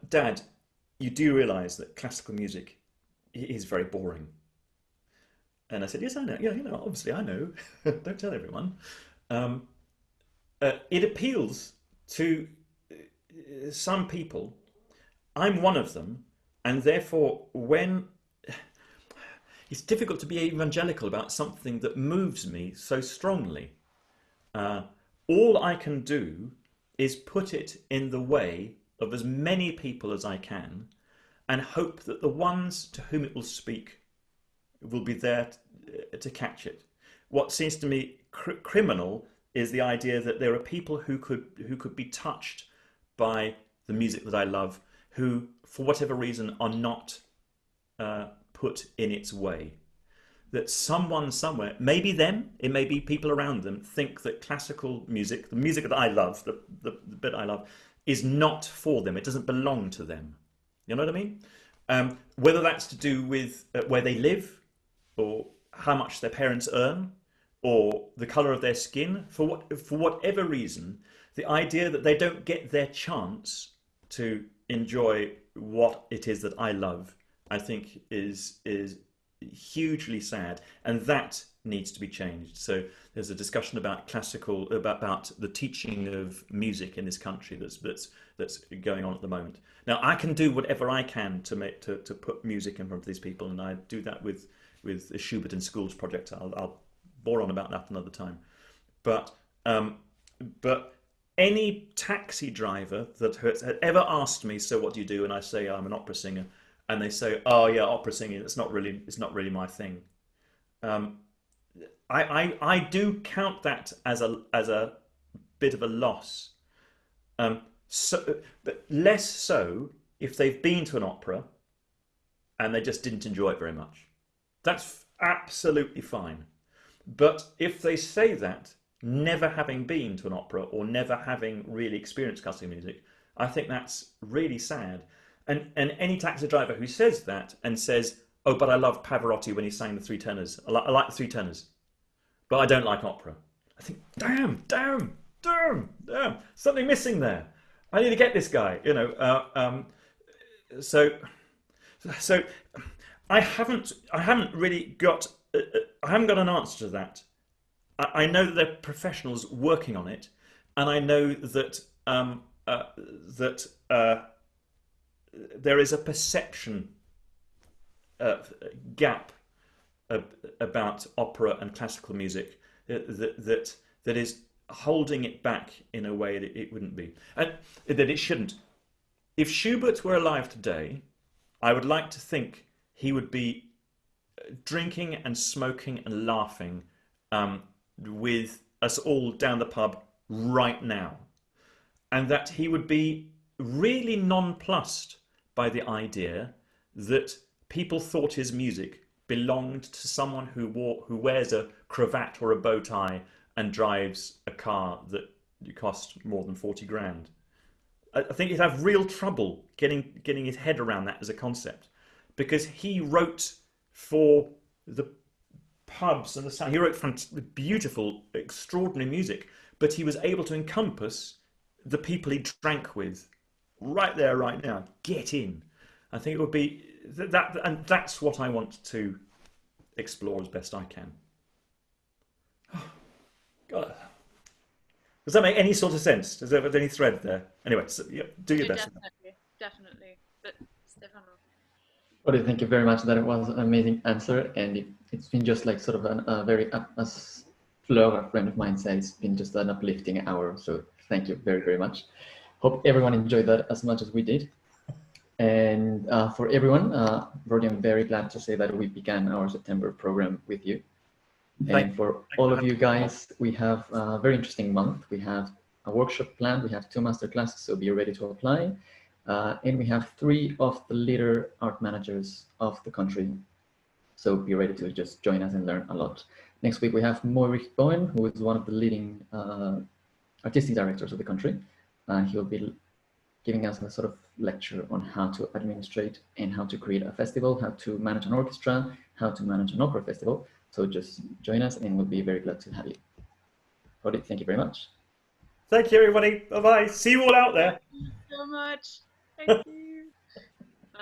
Speaker 2: Dad, you do realise that classical music is very boring. And I said, yes, I know. Yeah, you know, obviously I know. Don't tell everyone. It appeals to some people. I'm one of them. And therefore, when... It's difficult to be evangelical about something that moves me so strongly. All I can do is put it in the way of as many people as I can and hope that the ones to whom it will speak will be there to catch it. What seems to me criminal is the idea that there are people who could be touched by the music that I love, who, for whatever reason, are not put in its way. That someone somewhere, maybe them, it may be people around them, think that classical music, the music that I love, the bit I love, is not for them. It doesn't belong to them. You know what I mean? Whether that's to do with where they live, or how much their parents earn, or the colour of their skin, for whatever reason, the idea that they don't get their chance to enjoy what it is that I love, I think is hugely sad, and that needs to be changed. So there's a discussion about about the teaching of music in this country that's going on at the moment. Now I can do whatever I can to put music in front of these people, and I do that with the Schubert in Schools project. I'll bore on about that another time. But any taxi driver that has ever asked me, so what do you do? And I say I'm an opera singer. And they say, "Oh yeah, opera singing. It's not really my thing." I do count that as a bit of a loss. But less so if they've been to an opera and they just didn't enjoy it very much. That's absolutely fine. But if they say that, never having been to an opera or never having really experienced classical music, I think that's really sad. And any taxi driver who says that and says, "Oh, but I love Pavarotti when he sang the 3 tenors. I like the 3 tenors, but I don't like opera." I think, damn, something missing there. I need to get this guy, you know. So I haven't really got. I haven't got an answer to that. I know that there are professionals working on it, and I know that there is a perception gap about opera and classical music that is holding it back in a way that it wouldn't be, and that it shouldn't. If Schubert were alive today, I would like to think he would be drinking and smoking and laughing with us all down the pub right now, and that he would be really nonplussed by the idea that people thought his music belonged to someone who wears a cravat or a bow tie and drives a car that costs more than 40 grand. I think he'd have real trouble getting his head around that as a concept, because he wrote for the pubs and the sound. He wrote beautiful, extraordinary music, but he was able to encompass the people he drank with right there, right now. Get in. I think it would be that, and that's what I want to explore as best I can. God. Does that make any sort of sense? Is there any thread there? Anyway, so, yeah, do your best.
Speaker 1: Definitely. But Stefano.
Speaker 3: Well, thank you very much. That was an amazing answer, and it's been just like sort of a very, as Fleur, a friend of mine, said, it's been just an uplifting hour. So thank you very, very much. Hope everyone enjoyed that as much as we did. And for everyone, Roddy, I'm very glad to say that we began our September program with you. And for all of you guys, we have a very interesting month. We have a workshop planned. We have 2 master classes, so be ready to apply. And we have 3 of the leader art managers of the country. So be ready to just join us and learn a lot. Next week, we have Moirich Bowen, who is one of the leading artistic directors of the country. He'll be giving us a sort of lecture on how to administrate and how to create a festival, how to manage an orchestra, how to manage an opera festival. So just join us, and we'll be very glad to have you. Roddy, thank you very much.
Speaker 2: Thank you, everybody. Bye-bye. See you all out there.
Speaker 1: Thank you so much. Thank you.